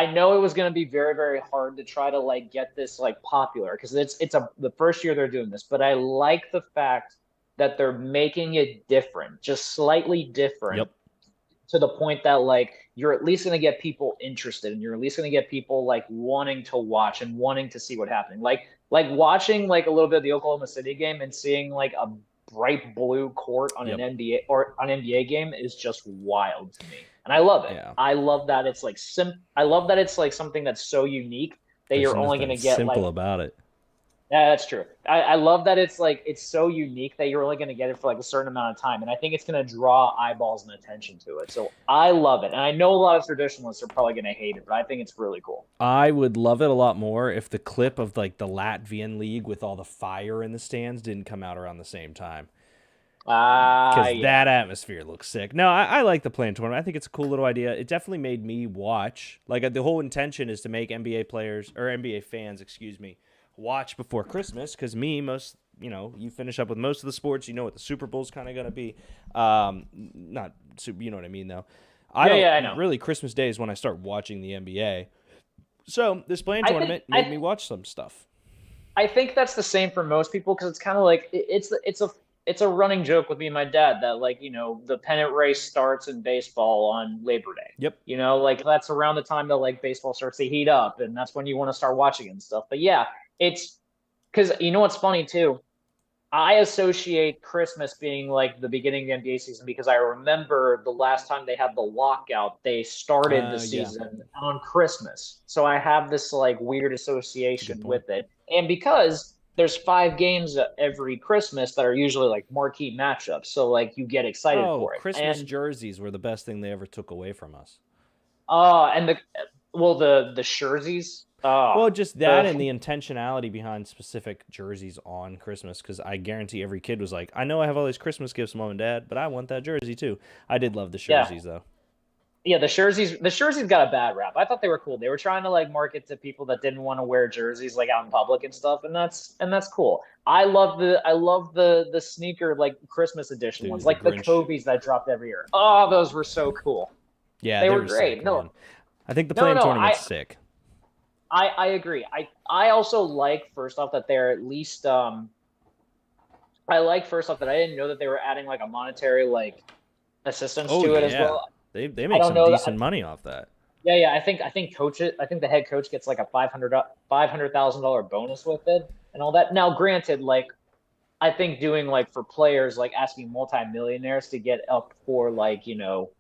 B: know it was going to be very, very hard to try to like get this like popular because it's the first year they're doing this, but I like the fact that they're making it different, just slightly different.
C: Yep.
B: To the point that like you're at least going to get people interested and you're at least going to get people like wanting to watch and wanting to see what's happening. Like watching like a little bit of the Oklahoma City game and seeing like a bright blue court on an NBA or an NBA game is just wild to me. And I love it.
C: Yeah.
B: I love that it's like I love that it's like something that's so unique that you're only going to get
C: simple
B: like
C: about it.
B: Yeah, that's true. I love that it's like it's so unique that you're only going to get it for like a certain amount of time, and I think it's going to draw eyeballs and attention to it. So I love it, and I know a lot of traditionalists are probably going to hate it, but I think it's really cool.
C: I would love it a lot more if the clip of like the Latvian league with all the fire in the stands didn't come out around the same time. Because that atmosphere looks sick. No, I like the play-in tournament. I think it's a cool little idea. It definitely made me watch. Like the whole intention is to make NBA players or NBA fans, watch before Christmas because you finish up with most of the sports. You know what the Super Bowl's kind of going to be. Not super, you know what I mean, though. I know. Really, Christmas Day is when I start watching the NBA. So this play-in tournament made me watch some stuff.
B: I think that's the same for most people because it's kind of like it's a running joke with me and my dad that like the pennant race starts in baseball on Labor Day.
C: Yep.
B: Like that's around the time that like baseball starts to heat up, and that's when you want to start watching it and stuff. But yeah. It's because what's funny too. I associate Christmas being like the beginning of the NBA season because I remember the last time they had the lockout, they started the season on Christmas. So I have this like weird association with it. And because there's 5 games every Christmas that are usually like marquee matchups. So like you get excited for it.
C: Christmas jerseys were the best thing they ever took away from us.
B: And the jerseys.
C: Well, just that and the intentionality behind specific jerseys on Christmas, because I guarantee every kid was like, I know I have all these Christmas gifts, Mom and Dad, but I want that jersey too. I did love the jerseys, though.
B: Yeah, the jerseys got a bad rap. I thought they were cool. They were trying to like market to people that didn't want to wear jerseys like out in public and stuff, and that's cool. I love the sneaker like Christmas edition ones, like the Kobe's that dropped every year. Oh, those were so cool.
C: Yeah,
B: they were great.
C: Sick, man. I think the play-in tournament's sick.
B: I agree. I also like first off that they're at least I like first off that I didn't know that they were adding like a monetary like assistance to it as well.
C: They
B: I
C: make
B: don't
C: some
B: know.
C: decent money off that.
B: Yeah. I think the head coach gets like a $500,000 bonus with it and all that. Now, granted, like I think doing like for players, like asking multimillionaires to get up for like,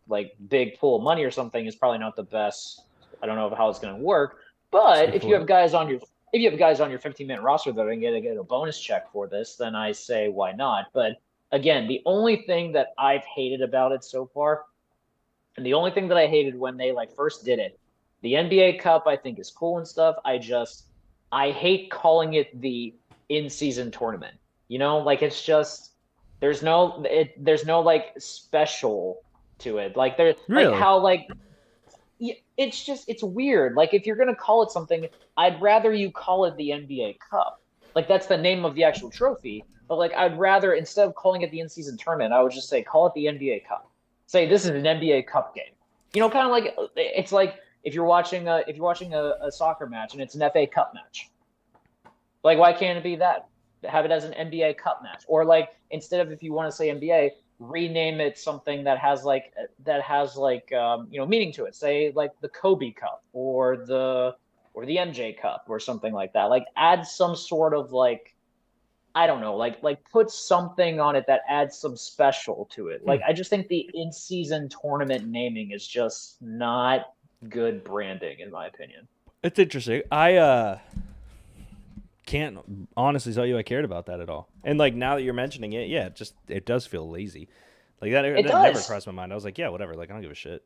B: like big pool of money or something is probably not the best. I don't know how it's going to work,
C: That's a
B: but
C: good point.
B: if you have guys on your 15-man roster that are going to get a bonus check for this, then I say why not? But again, the only thing that I've hated about it so far, and the only thing that I hated when they like first did it, the NBA Cup I think is cool and stuff. I hate calling it the in-season tournament. Like it's just there's no like special to it. Like there like
C: Really?
B: how like it's weird. Like if you're gonna call it something, I'd rather you call it the NBA Cup. Like that's the name of the actual trophy. But like I'd rather instead of calling it the in-season tournament, I would just say call it the NBA Cup. Say this is an NBA Cup game. Kind of like it's like if you're watching a soccer match and it's an FA Cup match. Like why can't it be that? Have it as an NBA Cup match, or like instead of if you want to say NBA, rename it something that has like meaning to it. Say like the Kobe Cup or the MJ Cup or something like that. Like add some sort of like I don't know, like put something on it that adds some special to it. Like I just think the in-season tournament naming is just not good branding in my opinion.
C: It's interesting. I can't honestly tell you I cared about that at all. And like now that you're mentioning it, yeah, it does feel lazy. Like that
B: It
C: never
B: does.
C: crossed my mind. I was like, yeah, whatever. Like I don't give a shit.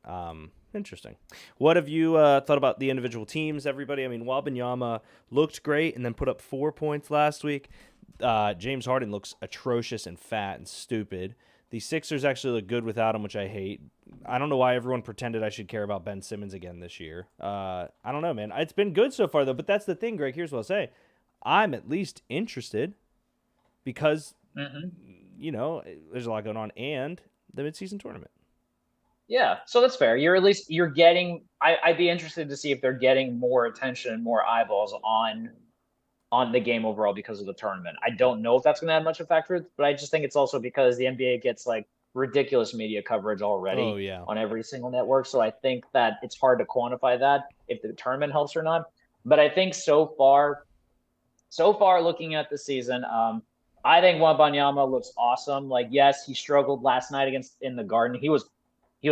C: Interesting. What have you thought about the individual teams? Everybody. I mean, Wembanyama looked great and then put up 4 points last week. James Harden looks atrocious and fat and stupid. The Sixers actually look good without him, which I hate. I don't know why everyone pretended I should care about Ben Simmons again this year. I don't know, man. It's been good so far, though. But that's the thing, Greg. Here's what I'll say. I'm at least interested because, there's a lot going on and the midseason tournament.
B: Yeah, so that's fair. You're getting. I'd be interested to see if they're getting more attention and more eyeballs on the game overall because of the tournament. I don't know if that's going to have much of a factor, but I just think it's also because the NBA gets like ridiculous media coverage already
C: Oh, yeah.
B: on every single network. So I think that it's hard to quantify that if the tournament helps or not. But I think so far looking at the season, I think Wembanyama looks awesome. Like, yes, he struggled last night in the Garden. He was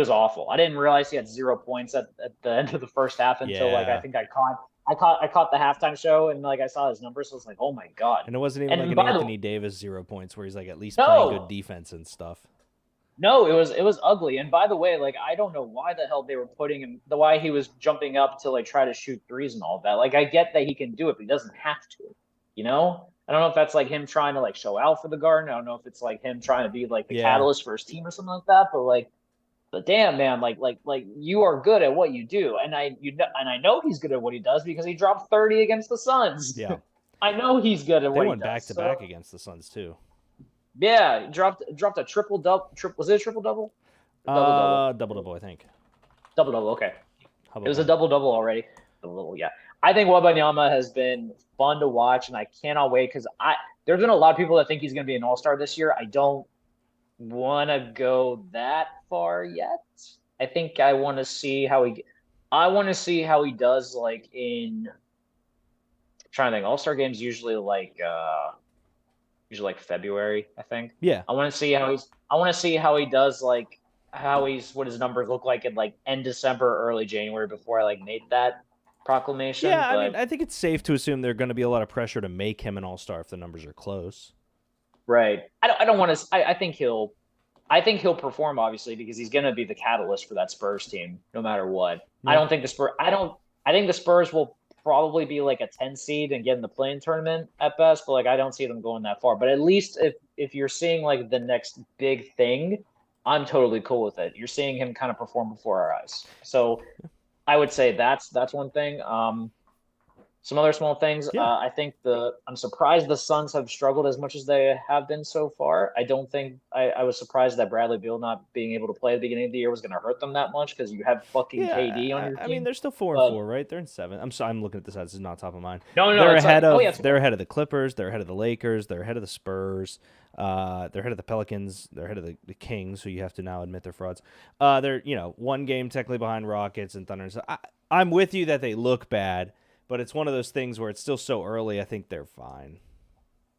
B: awful. I didn't realize he had 0 points at the end of the first half until like I
C: Yeah.
B: think I caught the halftime show and like I saw his numbers. So I was like, oh my god.
C: And it wasn't even
B: And
C: like an
B: by the
C: Anthony Davis 0 points where he's like at least playing good
B: no,
C: defense and stuff.
B: no, it was ugly. And by the way, like I don't know why the hell they were putting him why he was jumping up to like try to shoot threes and all that. Like I get that he can do it, but he doesn't have to. I don't know if that's like him trying to like show out for the Garden. I don't know if it's like him trying to be like the
C: Yeah.
B: catalyst for his team or something like that. But damn man, like you are good at what you do, and I know he's good at what he does because he dropped 30 against the Suns.
C: Yeah.
B: I know he's good at
C: They
B: what he
C: went
B: does.
C: back to back against the Suns, too.
B: Yeah, dropped a triple double. Was it a triple double? Double double.
C: Double, I think.
B: Double double. Okay.
C: How about
B: It was a
C: that?
B: double double already. Yeah. I think Wembanyama has been fun to watch, and I cannot wait because there's been a lot of people that think he's going to be an All-Star this year. I don't want to go that far yet. I think I want to see how he does like in I'm trying to think. All-Star games usually like February, I think.
C: Yeah.
B: I want to see how he does like what his numbers look like in like end December, early January before I like made that proclamation.
C: Yeah, I
B: but
C: mean, I think it's safe to assume there's going to be a lot of pressure to make him an all-star if the numbers are close.
B: right. I don't want to. I think he'll perform obviously because he's going to be the catalyst for that Spurs team no matter what.
C: Yeah.
B: I think the Spurs will probably be like a 10 seed and get in the play-in tournament at best, but like I don't see them going that far. But at least if you're seeing like the next big thing, I'm totally cool with it. You're seeing him kind of perform before our eyes. So I would say that's one thing. Some other small things.
C: Yeah.
B: I think I'm surprised the Suns have struggled as much as they have been so far. I don't think I was surprised that Bradley Beal not being able to play at the beginning of the year was going to hurt them that much because you have fucking KD on
C: Yeah,
B: your
C: I mean
B: team.
C: they're still 4-4,
B: But
C: right? They're in 7. I'm looking at this. This is not top of mind.
B: no,
C: They're
B: it's
C: ahead
B: oh
C: of
B: yeah, it's
C: they're ahead of the Clippers. They're ahead of the Lakers. They're ahead of the Spurs. They're ahead of the Pelicans. They're ahead of the Kings, who you have to now admit they're frauds. They're one game technically behind Rockets and Thunder. So I'm with you that they look bad, but it's one of those things where it's still so early. I think they're fine.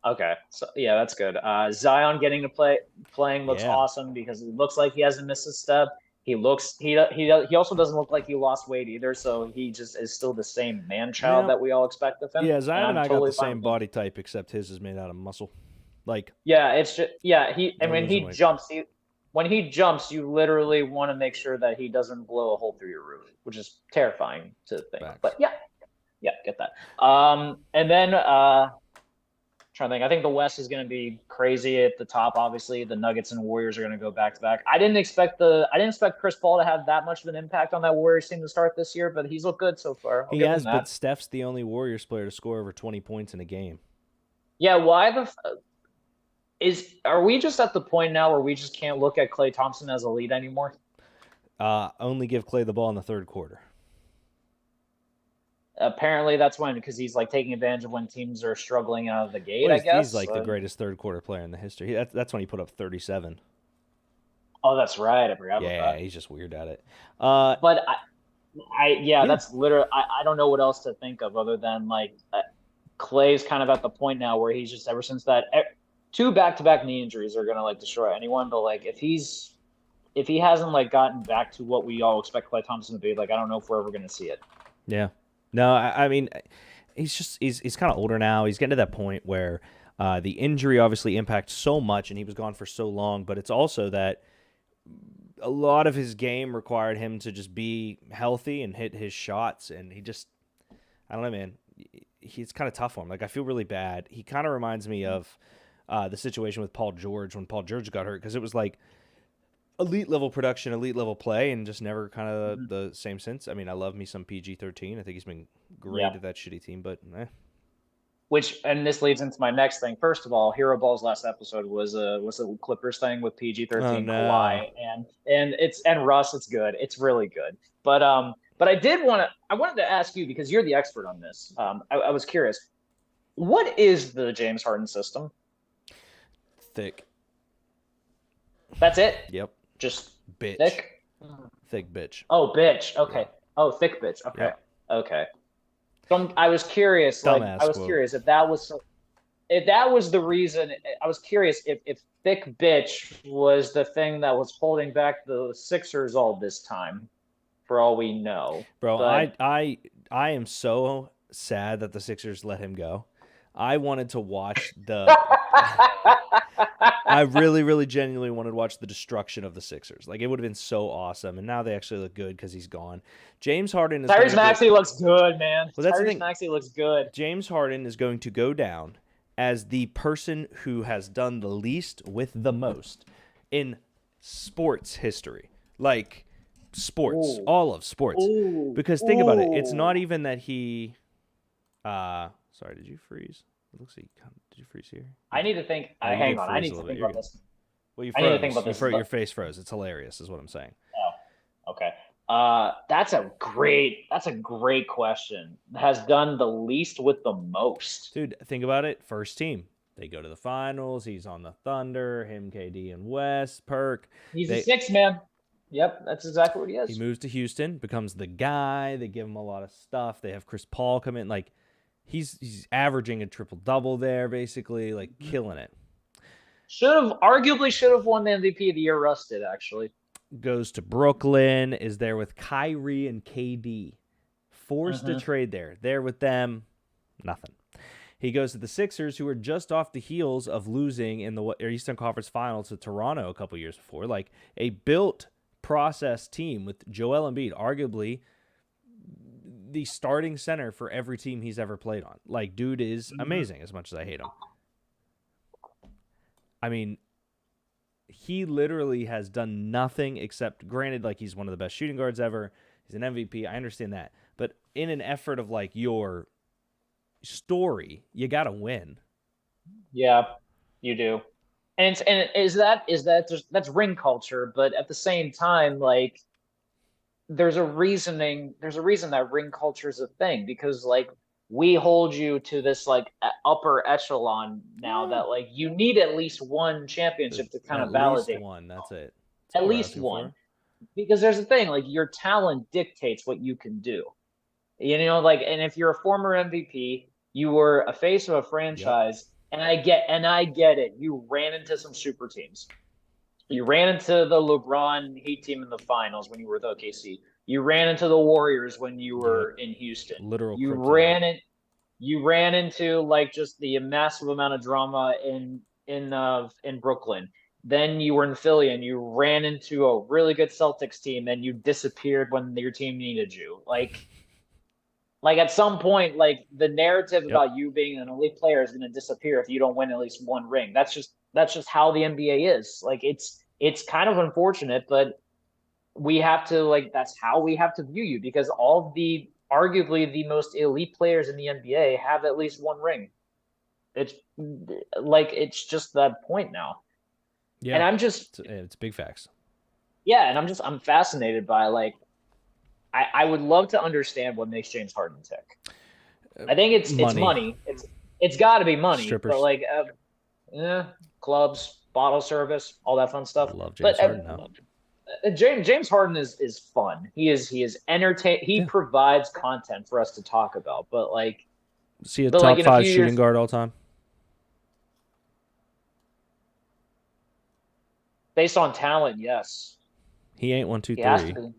B: okay. So yeah, that's good. Zion getting to playing looks
C: Yeah.
B: awesome because he looks like he hasn't missed a step. He also doesn't look like he lost weight either, so he just is still the same man child
C: Yeah.
B: that we all expect of him.
C: Yeah,
B: And
C: Zion and
B: I'm
C: I got
B: totally
C: the
B: fine
C: same
B: with him.
C: body type, except his is made out of muscle. Like,
B: Yeah, it's just he and
C: no
B: when
C: losing
B: he
C: weight.
B: jumps, when he jumps, you literally want to make sure that he doesn't blow a hole through your roof, which is terrifying to think.
C: Facts.
B: But yeah, get that. And then trying to think, I think the West is going to be crazy at the top. Obviously, the Nuggets and Warriors are going to go back to back. I didn't expect Chris Paul to have that much of an impact on that Warriors team to start this year, but he's looked good so far. I'll
C: He
B: give
C: has,
B: him that.
C: but Steph's the only Warriors player to score over 20 points in a game.
B: Yeah, why are we just at the point now where we just can't look at Klay Thompson as a lead anymore?
C: Only give Clay the ball in the third quarter.
B: Apparently that's because he's like taking advantage of when teams are struggling out of the gate.
C: Well,
B: I guess
C: he's like the greatest third quarter player in the history. That's when he put up 37.
B: Oh, that's right. I forgot about
C: Yeah,
B: that.
C: he's just weird at it.
B: But
C: Yeah.
B: that's literally. I don't know what else to think of other than like Clay's kind of at the point now where he's just ever since that 2 back-to-back knee injuries are gonna like destroy anyone. But like if he hasn't like gotten back to what we all expect Klay Thompson to be, like I don't know if we're ever gonna see it.
C: Yeah. No, I mean, he's kind of older now. He's getting to that point where the injury obviously impacts so much, and he was gone for so long. But it's also that a lot of his game required him to just be healthy and hit his shots, and I don't know, man. It's kind of tough for him. Like I feel really bad. He kind of reminds me of the situation with Paul George when Paul George got hurt, because it was like elite level production, elite level play, and just never kind of the same since. I mean, I love me some PG-13. I think he's been great at that shitty team, but
B: And this leads into my next thing. First of all, Hero Ball's last episode was a Clippers thing with PG-13 Kawhi and Russ. It's good. It's really good. But I wanted to ask you, because you're the expert on this. I was curious. What is the James Harden system?
C: thick.
B: That's it?
C: Yep.
B: Just
C: Bitch.
B: thick?
C: Thick bitch.
B: Oh, bitch. Okay.
C: Yeah.
B: Oh, thick bitch. Okay.
C: Yep.
B: Okay. So I was curious.
C: Dumbass
B: I was
C: quote.
B: curious if that was the reason. I was curious if thick bitch was the thing that was holding back the Sixers all this time, for all we know.
C: Bro,
B: But
C: I am so sad that the Sixers let him go. I wanted to watch I really, really genuinely wanted to watch the destruction of the Sixers. Like, it would have been so awesome. And now they actually look good because he's gone. James Harden is
B: Tyrese Maxey looks good, man.
C: Well, that's the
B: Tyrese
C: thing.
B: Maxey looks good.
C: James Harden is going to go down as the person who has done the least with the most in sports history. Like, sports.
B: Ooh.
C: All of sports.
B: Ooh.
C: Because think about it. It's
B: Ooh.
C: not even that he... sorry, did you freeze? It looks like did you freeze here?
B: I need to think.
C: Oh, you
B: Hang
C: did
B: on. I
C: freeze
B: need
C: a
B: to
C: little
B: think
C: bit. You're
B: about this.
C: Well, you
B: I
C: froze.
B: need to think about this.
C: Your face froze. It's hilarious, is what I'm saying.
B: Oh, okay. That's a great question. Has done the least with the most.
C: Dude, think about it. First team. They go to the finals. He's on the Thunder. Him, KD, and West. Perk.
B: He's a 6 man. Yep, that's exactly what he is.
C: He moves to Houston, becomes the guy. They give him a lot of stuff. They have Chris Paul come in. Like, he's averaging a triple-double there, basically, like, killing it.
B: Arguably should have won the MVP of the year. Russ did, actually.
C: Goes to Brooklyn, is there with Kyrie and KD. Forced to trade there. There with them, nothing. He goes to the Sixers, who are just off the heels of losing in the Eastern Conference Finals to Toronto a couple years before. Like, a built process team with Joel Embiid, arguably the starting center for every team he's ever played on. Like, dude is amazing, as much as I hate him. I mean, he literally has done nothing except, granted, like, he's one of the best shooting guards ever. He's an MVP. I understand that. But in an effort of, like, your story. You got to win.
B: Yeah, you do. And that's ring culture, but at the same time, like there's a reason that ring culture is a thing because like we hold you to this like upper echelon now
C: Yeah.
B: that like you need at least one championship to kind
C: At
B: of
C: least
B: validate
C: one. That's it. That's
B: at
C: all we're
B: least
C: asking
B: one
C: for.
B: because there's a thing like your talent dictates what you can do. You know, like, and if you're a former MVP, you were a face of a
C: Yep.
B: franchise, and I get it. You ran into some super teams. You ran into the LeBron Heat team in the finals when you were with OKC. You ran into the Warriors when you
C: Yep.
B: were in Houston.
C: Literal
B: You
C: kryptonite.
B: ran it. You ran into like just the massive amount of drama in Brooklyn. Then you were in Philly and you ran into a really good Celtics team and you disappeared when your team needed you. Like at some point, like the narrative
C: Yep.
B: about you being an elite player is going to disappear if you don't win at least one ring. That's just how the NBA is. Like it's kind of unfortunate, but we have to like that's how we have to view you because all the arguably the most elite players in the NBA have at least one ring. It's like it's just that point now. And
C: Yeah.
B: I'm just
C: It's big facts.
B: yeah, and I'm fascinated by like I would love to understand what makes James Harden tick. I think it's
C: Money.
B: money. It's got to be money, but
C: Strippers.
B: like clubs, bottle service, all that fun stuff.
C: Love
B: But
C: James Harden now.
B: James Harden is fun. He is entertain. He
C: Yeah.
B: provides content for us to talk about. But like,
C: See a
B: but
C: top
B: like in a
C: 5
B: few
C: shooting
B: years,
C: guard all time?
B: based on talent, yes,
C: He ain't 1, 2,
B: he has to
C: 3.
B: be.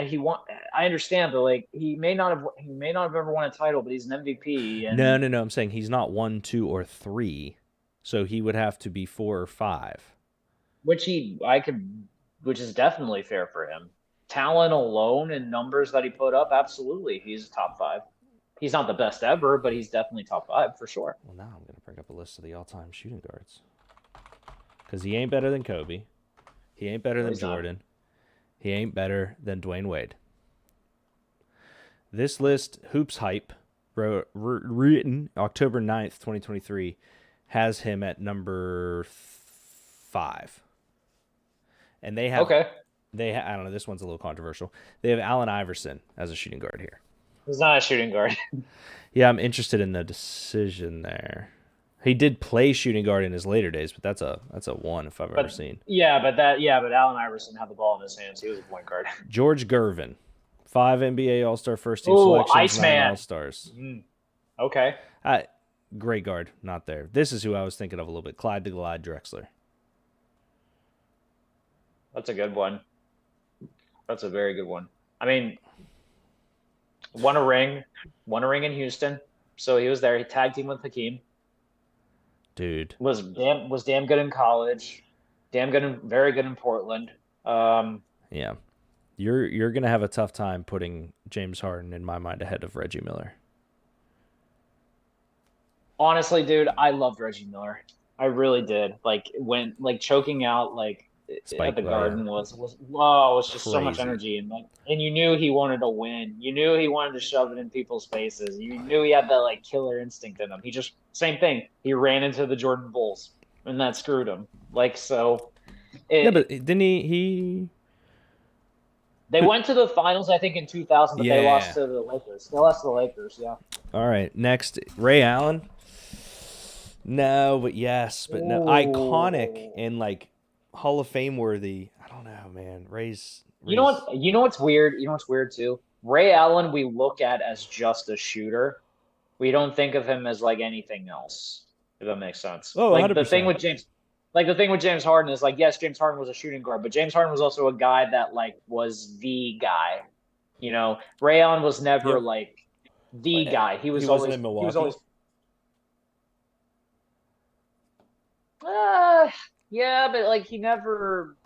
B: He won. I understand, but like he may not have ever won a title, but he's an MVP,
C: No,
B: and
C: no, no. I'm saying he's not 1, 2, or 3. So he would have to be 4 or 5.
B: which he I could, which is definitely fair for him. Talent alone and numbers that he put up, absolutely, he's top five. He's not the best ever, but he's definitely top five for sure.
C: Well, now I'm going to bring up a list of the all-time shooting guards. Because he ain't better than Kobe. He ain't better
B: No,
C: than
B: he's not.
C: Jordan. He ain't better than Dwayne Wade. This list, Hoops Hype, written October 9th, 2023, has him at number 5. And they have
B: Okay,
C: I don't know, this one's a little controversial. They have Allen Iverson as a shooting guard here.
B: he's not a shooting guard.
C: Yeah, I'm interested in the decision there. He did play shooting guard in his later days, but that's a 1 if I've ever
B: But
C: seen.
B: but Allen Iverson had the ball in his hands. He was a point guard.
C: George Gervin, 5 NBA All-Star first team
B: Ooh,
C: selections, 9
B: Iceman.
C: All-Stars.
B: Okay,
C: Great guard, not there. This is who I was thinking of a little bit. Clyde the Glide Drexler.
B: that's a good one. That's a very good one. I mean, won a ring in Houston, so he was there. He tag team with Hakeem.
C: Dude.
B: Was damn good in college, very good in Portland.
C: Yeah. You're going to have a tough time putting James Harden, in my mind, ahead of Reggie Miller.
B: Honestly, dude, I loved Reggie Miller. I really did. Like when choking out
C: Spike
B: at the
C: Lee,
B: Garden was just so much
C: Crazy.
B: energy and you knew he wanted to win. You knew he wanted to shove it in people's faces. You knew he had that like killer instinct in him. He just same thing. He ran into the Jordan Bulls and that screwed him. Like so.
C: Yeah, but didn't he?
B: They went to the finals, I think, in 2000, but they
C: Yeah.
B: lost to the Lakers. They lost to the Lakers, yeah.
C: All right, next, Ray Allen. No, but yes, but no.
B: Ooh.
C: Iconic and like Hall of Fame worthy. I don't know, man.
B: You know what? You know what's weird? You know what's weird too? Ray Allen, we look at as just a shooter. We don't think of him as like anything else. If that makes sense.
C: Oh,
B: like the
C: 100%.
B: thing with James Harden is like, yes, James Harden was a shooting guard, but James Harden was also a guy that like was the guy. You know, Ray Allen was never
C: Yep.
B: like the guy. He was
C: He wasn't
B: always
C: in Milwaukee?
B: he was always. Yeah, but like he never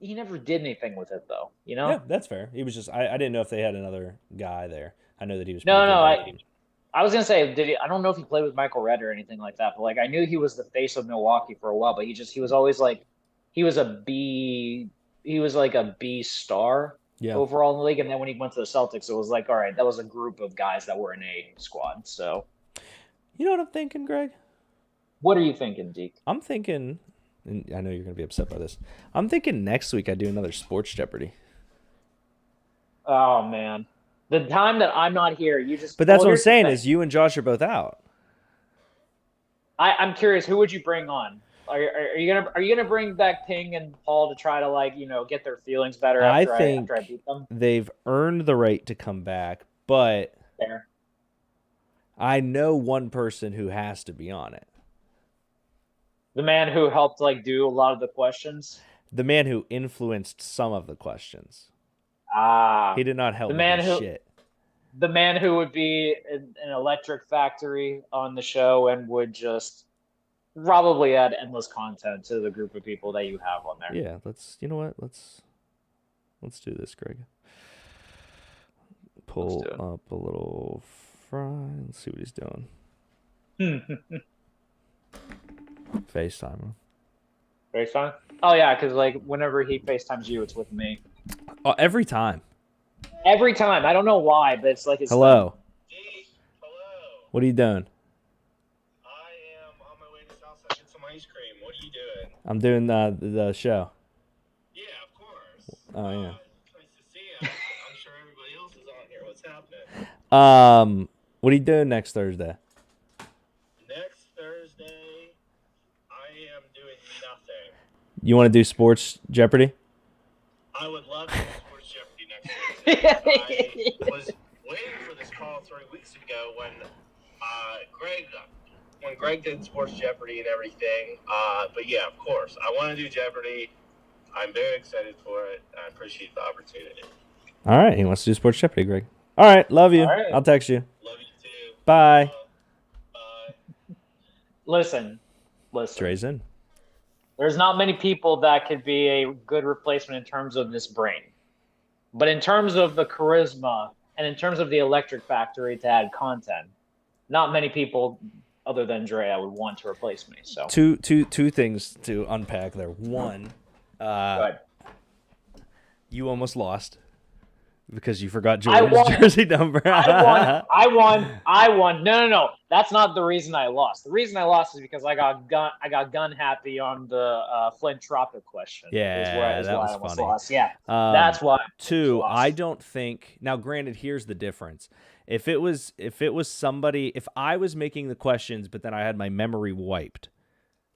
B: did anything with it though. You know?
C: Yeah, that's fair. He was just I didn't know if they had another guy there. I know that he was
B: No,
C: pretty
B: no,
C: good on the team.
B: I was gonna say, I don't know if he played with Michael Redd or anything like that, but like I knew he was the face of Milwaukee for a while, but he was always like he was like a B star. overall in the league. And then when he went to the Celtics, it was like, all right, that was a group of guys that were in a squad. So,
C: You know what I'm thinking, Greg?
B: what are you thinking, Deke?
C: I'm thinking, and I know you're going to be upset by this. I'm thinking next week I do another Sports Jeopardy.
B: Oh man, the time that I'm not here, you just.
C: But that's
B: well,
C: what I'm
B: here's the
C: saying
B: thing.
C: is you and Josh are both out.
B: I'm curious, who would you bring on? Are you gonna bring back Ping and Paul to try to like get their feelings better after I beat them?
C: They've earned the right to come back, but
B: Fair.
C: I know one person who has to be on it.
B: The man who helped like do a lot of the questions.
C: The man who influenced some of the questions.
B: Ah,
C: He did not help
B: the
C: me
B: man
C: do
B: who
C: shit.
B: the man who would be in an electric factory on the show and would just probably add endless content to the group of people that you have on there.
C: Yeah, you know what? Let's do this, Greg. Pull up a little front. Let's see what he's doing. FaceTime.
B: FaceTime? Oh yeah, because like whenever he FaceTimes you, it's with me.
C: Oh, every time.
B: Every time. I don't know why, but it's like it's
C: Hello.
D: Deke, hello.
C: What are you doing?
D: I am on my way to Southside to get some ice cream. What are you doing?
C: I'm doing the show.
D: Yeah, of course.
C: Oh yeah.
D: Nice to see you. I'm sure everybody else is on here. What's happening?
C: What are you doing next Thursday?
D: Next Thursday, I am doing nothing.
C: You want to do Sports Jeopardy?
D: I would love to do Sports Jeopardy next Thursday. I was waiting for this call 3 weeks ago when Greg did Sports Jeopardy and everything. But yeah, of course, I want to do Jeopardy. I'm very excited for it. I appreciate the opportunity.
C: All right, he wants to do Sports Jeopardy, Greg. All right, love you.
B: All right.
C: I'll text you.
D: Love you too.
C: Bye.
D: Bye.
B: Listen.
C: Dre's in.
B: There's not many people that could be a good replacement in terms of this brain. But in terms of the charisma and in terms of the electric factory to add content, not many people other than Dre I would want to replace me. So
C: Two things to unpack there. One, you almost lost because you forgot Jordan's jersey number.
B: I won. No. That's not the reason I lost. The reason I lost is because I got gun happy on the Flint Tropic question.
C: Yeah, that was funny.
B: Lost. Yeah, that's why.
C: Two, I don't think. Now, granted, here's the difference. If it was somebody, if I was making the questions, but then I had my memory wiped,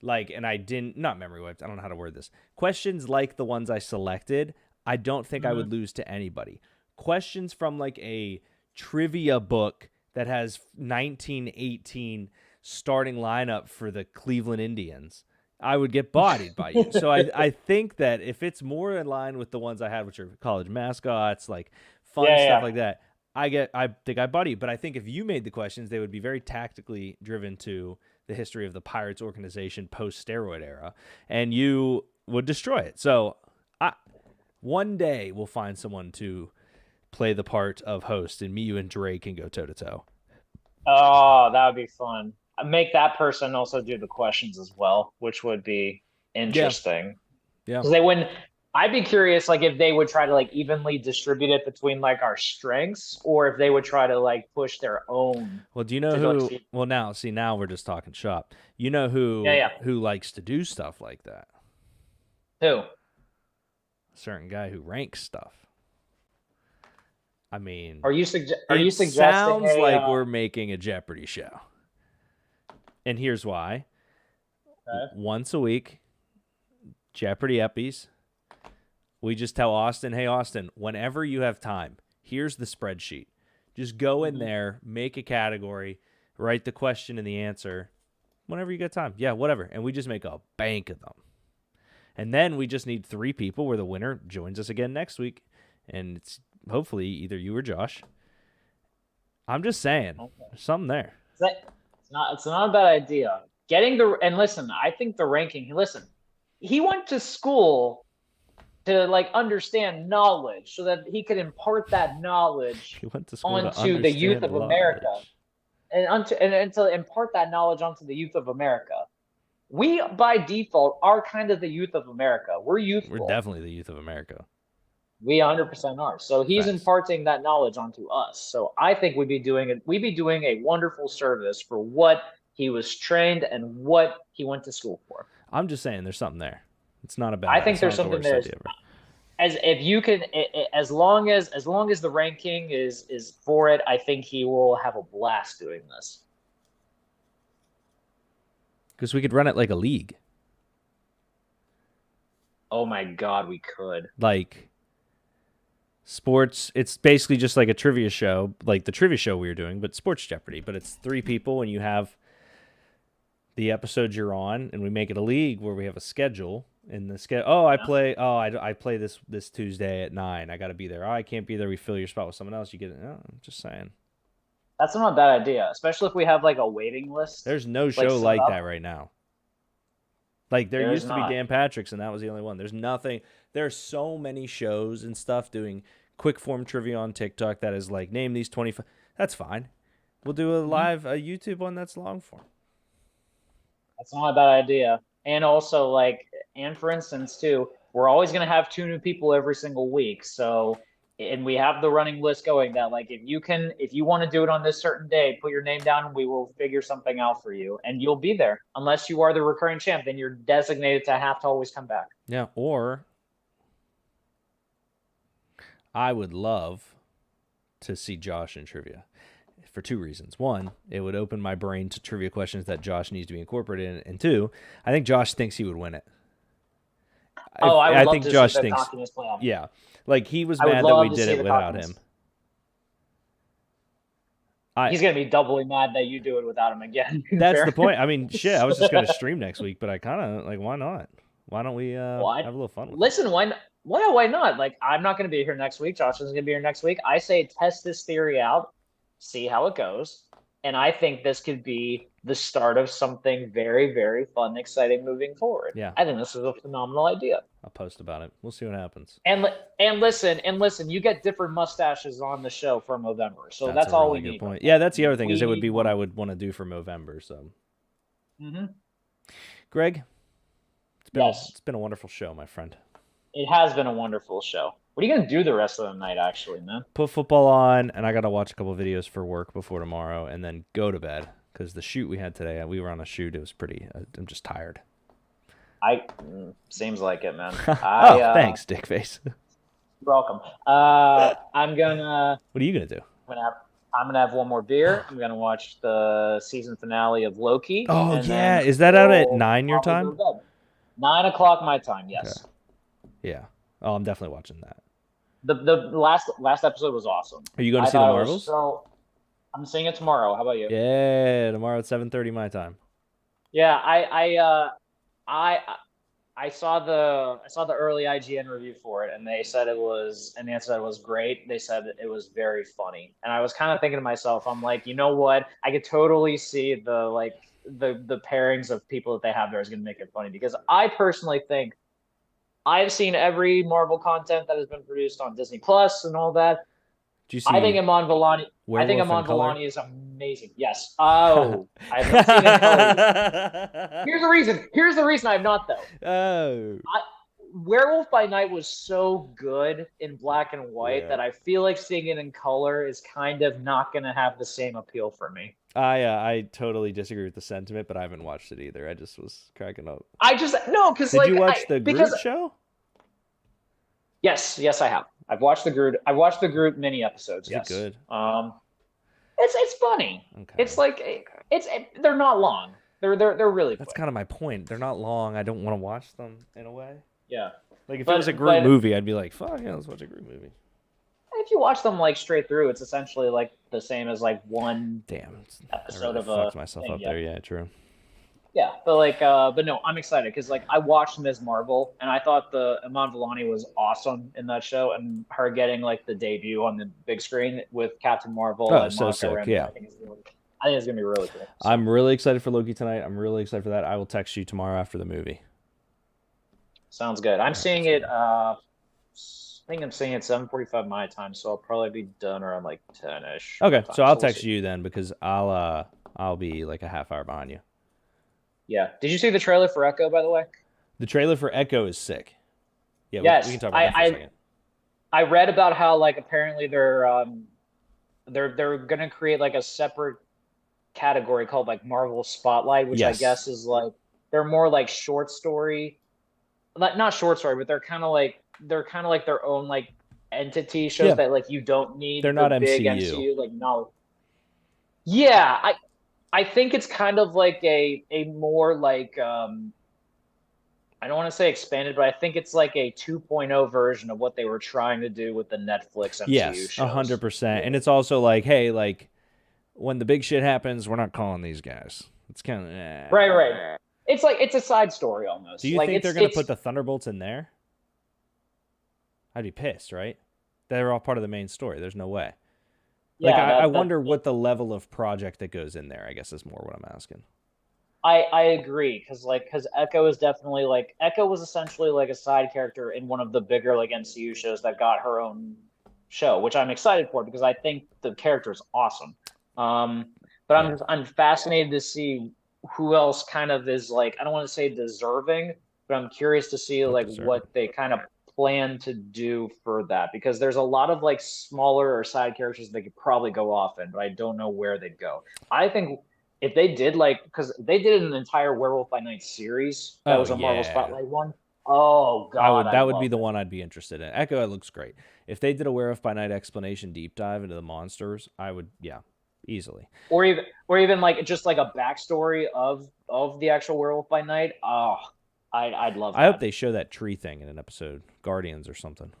C: and I didn't, not memory wiped. I don't know how to word this. Questions like the ones I selected, I don't think I would lose to anybody. Questions from like a trivia book that has 1918 starting lineup for the Cleveland Indians, I would get bodied by you. So I think that if it's more in line with the ones I had, which are college mascots, like fun stuff like that, I think I body you. But I think if you made the questions, they would be very tactically driven to the history of the Pirates organization post-steroid era, and you would destroy it. So one day we'll find someone to play the part of host, and me, you, and Dre can go toe-to-toe.
B: Oh, that would be fun. Make that person also do the questions as well, which would be interesting.
C: Yeah.
B: Because they wouldn't. I'd be curious, like, if they would try to like evenly distribute it between like our strengths, or if they would try to like push their own.
C: Well, do you know who? Well, now we're just talking shop. You know who? Who likes to do stuff like that?
B: Who?
C: A certain guy who ranks stuff. I mean,
B: are you suggesting?
C: Sounds like we're making a Jeopardy show, and here's why. Okay. Once a week, Jeopardy Eppies. We just tell Austin, hey, Austin, whenever you have time, here's the spreadsheet. Just go in there, make a category, write the question and the answer whenever you get time. Yeah, whatever. And we just make a bank of them. And then we just need 3 people where the winner joins us again next week. And it's hopefully either you or Josh. I'm just saying, there's something there.
B: It's not a bad idea. And listen, I think the ranking, he went to school to like understand knowledge so that he could impart that knowledge onto the youth of America and to impart that knowledge onto the youth of America. We by default are kind of the youth of America. We're youthful.
C: We're definitely the youth of America.
B: We 100% are. So he's
C: Facts.
B: imparting that knowledge onto us. So I think we'd be doing a wonderful service for what he was trained and what he went to school for.
C: I'm just saying, there's something there. It's not a bad.
B: I think
C: it's
B: there's
C: not the
B: something
C: worst
B: there.
C: idea ever.
B: As if you can, as long as the ranking is for it, I think he will have a blast doing this.
C: Because we could run it like a league.
B: Oh my God, we could.
C: Like sports, it's basically just like a trivia show, like the trivia show we were doing, but Sports Jeopardy. But it's 3 people, and you have the episodes you're on, and we make it a league where we have a schedule. In the schedule, I play this Tuesday at 9. I got to be there. Oh, I can't be there. We fill your spot with someone else. You get it. Oh, I'm just saying.
B: That's not a bad idea, especially if we have like a waiting list.
C: There's no show
B: set
C: like
B: up.
C: that right now. Like there
B: There's
C: used to be
B: not.
C: Dan Patrick's, and that was the only one. There's nothing. There's so many shows and stuff doing quick form trivia on TikTok that is like, name these 25. That's fine. We'll do a live a YouTube one that's long form.
B: That's not a bad idea. And also, and for instance, too, we're always going to have 2 new people every single week. So, and we have the running list going that, if you want to do it on this certain day, put your name down and we will figure something out for you. And you'll be there. Unless you are the recurring champ, then you're designated to have to always come back.
C: Yeah, or I would love to see Josh in trivia. For 2 reasons. 1, it would open my brain to trivia questions that Josh needs to be incorporated in. And 2, I think Josh thinks he would win it.
B: I would
C: think
B: love to
C: Josh
B: see the
C: thinks.
B: cockiness play out.
C: Yeah, like he was
B: I would
C: mad that
B: love
C: we
B: to
C: did
B: see
C: it
B: the
C: without
B: cockiness.
C: him.
B: He's going to be doubly mad that you do it without him again.
C: That's the point. I mean, shit, I was just going to stream next week, but I kind of why not? Why don't we have a little fun with it?
B: Listen, why not? I'm not going to be here next week. Josh isn't going to be here next week. I say test this theory out, see how it goes. And I think this could be the start of something very, very fun, exciting moving forward.
C: Yeah.
B: I think this is a phenomenal idea.
C: I'll post about it. We'll see what happens.
B: And listen, you get different mustaches on the show for November. So that's
C: a
B: all
C: really
B: we
C: good
B: need.
C: point. Yeah, that's the other thing is it would be what I would want to do for November. So, Greg, it's been a wonderful show, my friend.
B: It has been a wonderful show. What are you going to do the rest of the night, actually, man?
C: Put football on, and I got to watch a couple videos for work before tomorrow, and then go to bed. Because the shoot we had today, we were on a shoot. It was pretty. I'm just tired.
B: Seems like it, man.
C: Thanks, Dickface.
B: You're welcome. I'm gonna.
C: What are you gonna do?
B: I'm gonna have one more beer. I'm gonna watch the season finale of Loki.
C: Oh
B: and
C: yeah,
B: then
C: is that out at
B: we'll
C: 9 your
B: probably
C: time?
B: go to bed. 9 o'clock my time. Yes.
C: Okay. Yeah. Oh, I'm definitely watching that.
B: The last episode was awesome.
C: Are you going to see the Marvels?
B: So I'm seeing it tomorrow. How about you?
C: Yeah, tomorrow at 7:30 my time.
B: Yeah, I saw the early IGN review for it, and they said it was great. They said it was very funny, and I was kind of thinking to myself, I'm like, you know what? I could totally see the pairings of people that they have there is going to make it funny, because I personally think I've seen every Marvel content that has been produced on Disney Plus and all that.
C: Do you see?
B: I think Iman Vellani. Is amazing. Yes. Oh, I have not seen it in color. Here's the reason I have not, though.
C: Oh.
B: Werewolf by Night was so good in black and white that I feel like seeing it in color is kind of not going to have the same appeal for me.
C: I totally disagree with the sentiment, but I haven't watched it either. I just was cracking up.
B: Did
C: you watch the Groot show?
B: Yes, I have. I've watched the Groot mini episodes.
C: Is it good?
B: It's funny.
C: Okay.
B: They're not long. They're really quick.
C: That's kind of my point. They're not long. I don't want to watch them in a way.
B: Yeah.
C: Like if it was a Groot movie, I'd be like, fuck yeah, let's watch a Groot movie.
B: If you watch them straight through, it's essentially the same as one episode of a.
C: Fucked myself
B: thing,
C: up there. Yeah, true.
B: Yeah, but no, I'm excited because I watched Ms. Marvel and I thought the Iman Vellani was awesome in that show, and her getting the debut on the big screen with Captain Marvel.
C: Oh,
B: and
C: so
B: Monica
C: sick!
B: Rambeau,
C: Yeah,
B: I think it's gonna be really cool. So.
C: I'm really excited for Loki tonight. I'm really excited for that. I will text you tomorrow after the movie.
B: Sounds good. I'm seeing it. I think I'm seeing it 7:45 my time, so I'll probably be done around 10ish.
C: Okay, so I'll text you then because I'll be a half hour behind you.
B: Yeah. Did you see the trailer for Echo, by the way?
C: The trailer for Echo is sick. Yeah,
B: yes,
C: we can talk about that for a second.
B: I read about how like apparently they're gonna create like a separate category called like Marvel Spotlight, which I
C: Yes.
B: guess is like they're more like short story, not short story, but they're kind of like their own like entity shows
C: Yeah.
B: that like you don't need
C: They're
B: the
C: not
B: big
C: MCU.
B: MCU like no. Yeah, I think it's kind of like a more like I don't want to say expanded, but I think it's like a 2.0 version of what they were trying to do with the Netflix MCU
C: Yes,
B: shows.
C: 100%. And it's also like, hey, like when the big shit happens, we're not calling these guys. It's kind of
B: Right. It's like it's a side story almost.
C: Do you
B: like
C: think
B: it's
C: they're gonna
B: it's
C: put the Thunderbolts in there? I'd be pissed, right? They're all part of the main story. There's no way. Like
B: yeah,
C: I wonder what the level of project that goes in there. I guess is more what I'm asking.
B: I agree because Echo is definitely like Echo was essentially like a side character in one of the bigger like MCU shows that got her own show, which I'm excited for because I think the character is awesome. But I'm fascinated to see who else kind of is like I don't want to say deserving, but I'm curious to see like what they kind of plan to do for that because there's a lot of like smaller or side characters they could probably go off in, but I don't know where they'd go. I think if they did like because they did an entire Werewolf by Night series that was a Marvel Spotlight one. Oh God,
C: that would be the one I'd be interested in. Echo, it looks great. If they did a Werewolf by Night explanation deep dive into the monsters, I would easily.
B: Or even like just like a backstory of the actual Werewolf by Night. Oh, I'd love that.
C: I hope they show that tree thing in an episode, Guardians or something.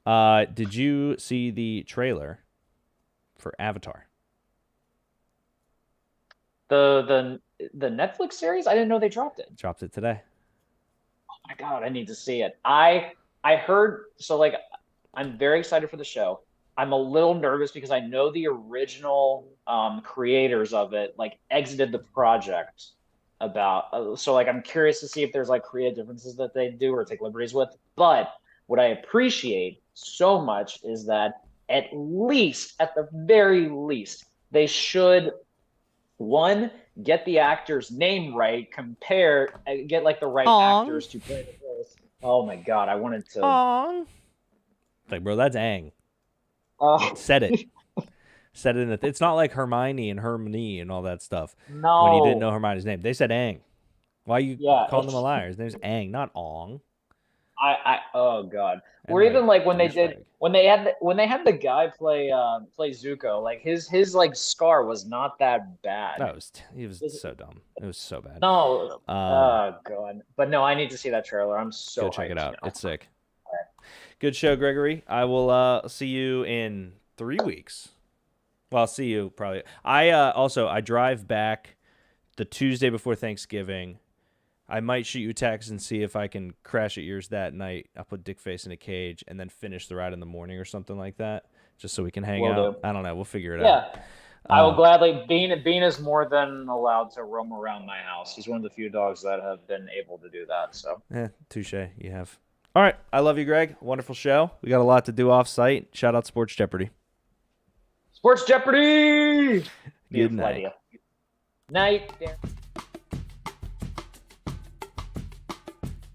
C: Did you see the trailer for Avatar?
B: The Netflix series? I didn't know they dropped it.
C: Dropped it today.
B: Oh my God, I need to see it. I heard so like I'm very excited for the show. I'm a little nervous because I know the original creators of it like exited the project about so like I'm curious to see if there's like creative differences that they do or take liberties with. But what I appreciate so much is that at the very least, they should one get the actor's name right, get like the right actors to play the roles. Oh my God, I wanted to.
C: Like, bro, that's Aang.
B: Oh.
C: Said it. Said it it's not like Hermione and all that stuff.
B: No.
C: When you didn't know Hermione's name. They said Aang. Why are you calling them a liar? His name's Aang, not Ong.
B: Oh God.
C: And
B: Or even like when they had the guy play Zuko, like his like scar was not that bad.
C: No, he was so dumb. It was so bad.
B: No. Oh God. But no, I need to see that trailer. I'm so
C: go check it out.
B: Now.
C: It's sick. Right. Good show, Gregory. I will see you in 3 weeks. Well, I'll see you probably. I drive back the Tuesday before Thanksgiving. I might shoot you a text and see if I can crash at yours that night. I'll put Dick Face in a cage and then finish the ride in the morning or something like that, just so we can hang out. I don't know. We'll figure it out.
B: I will gladly. Bean is more than allowed to roam around my house. He's one of the few dogs that have been able to do that. So,
C: touche. You have. All right. I love you, Greg. Wonderful show. We got a lot to do off site. Shout out Sports Jeopardy.
B: Sports Jeopardy.
C: Good night.
B: Night.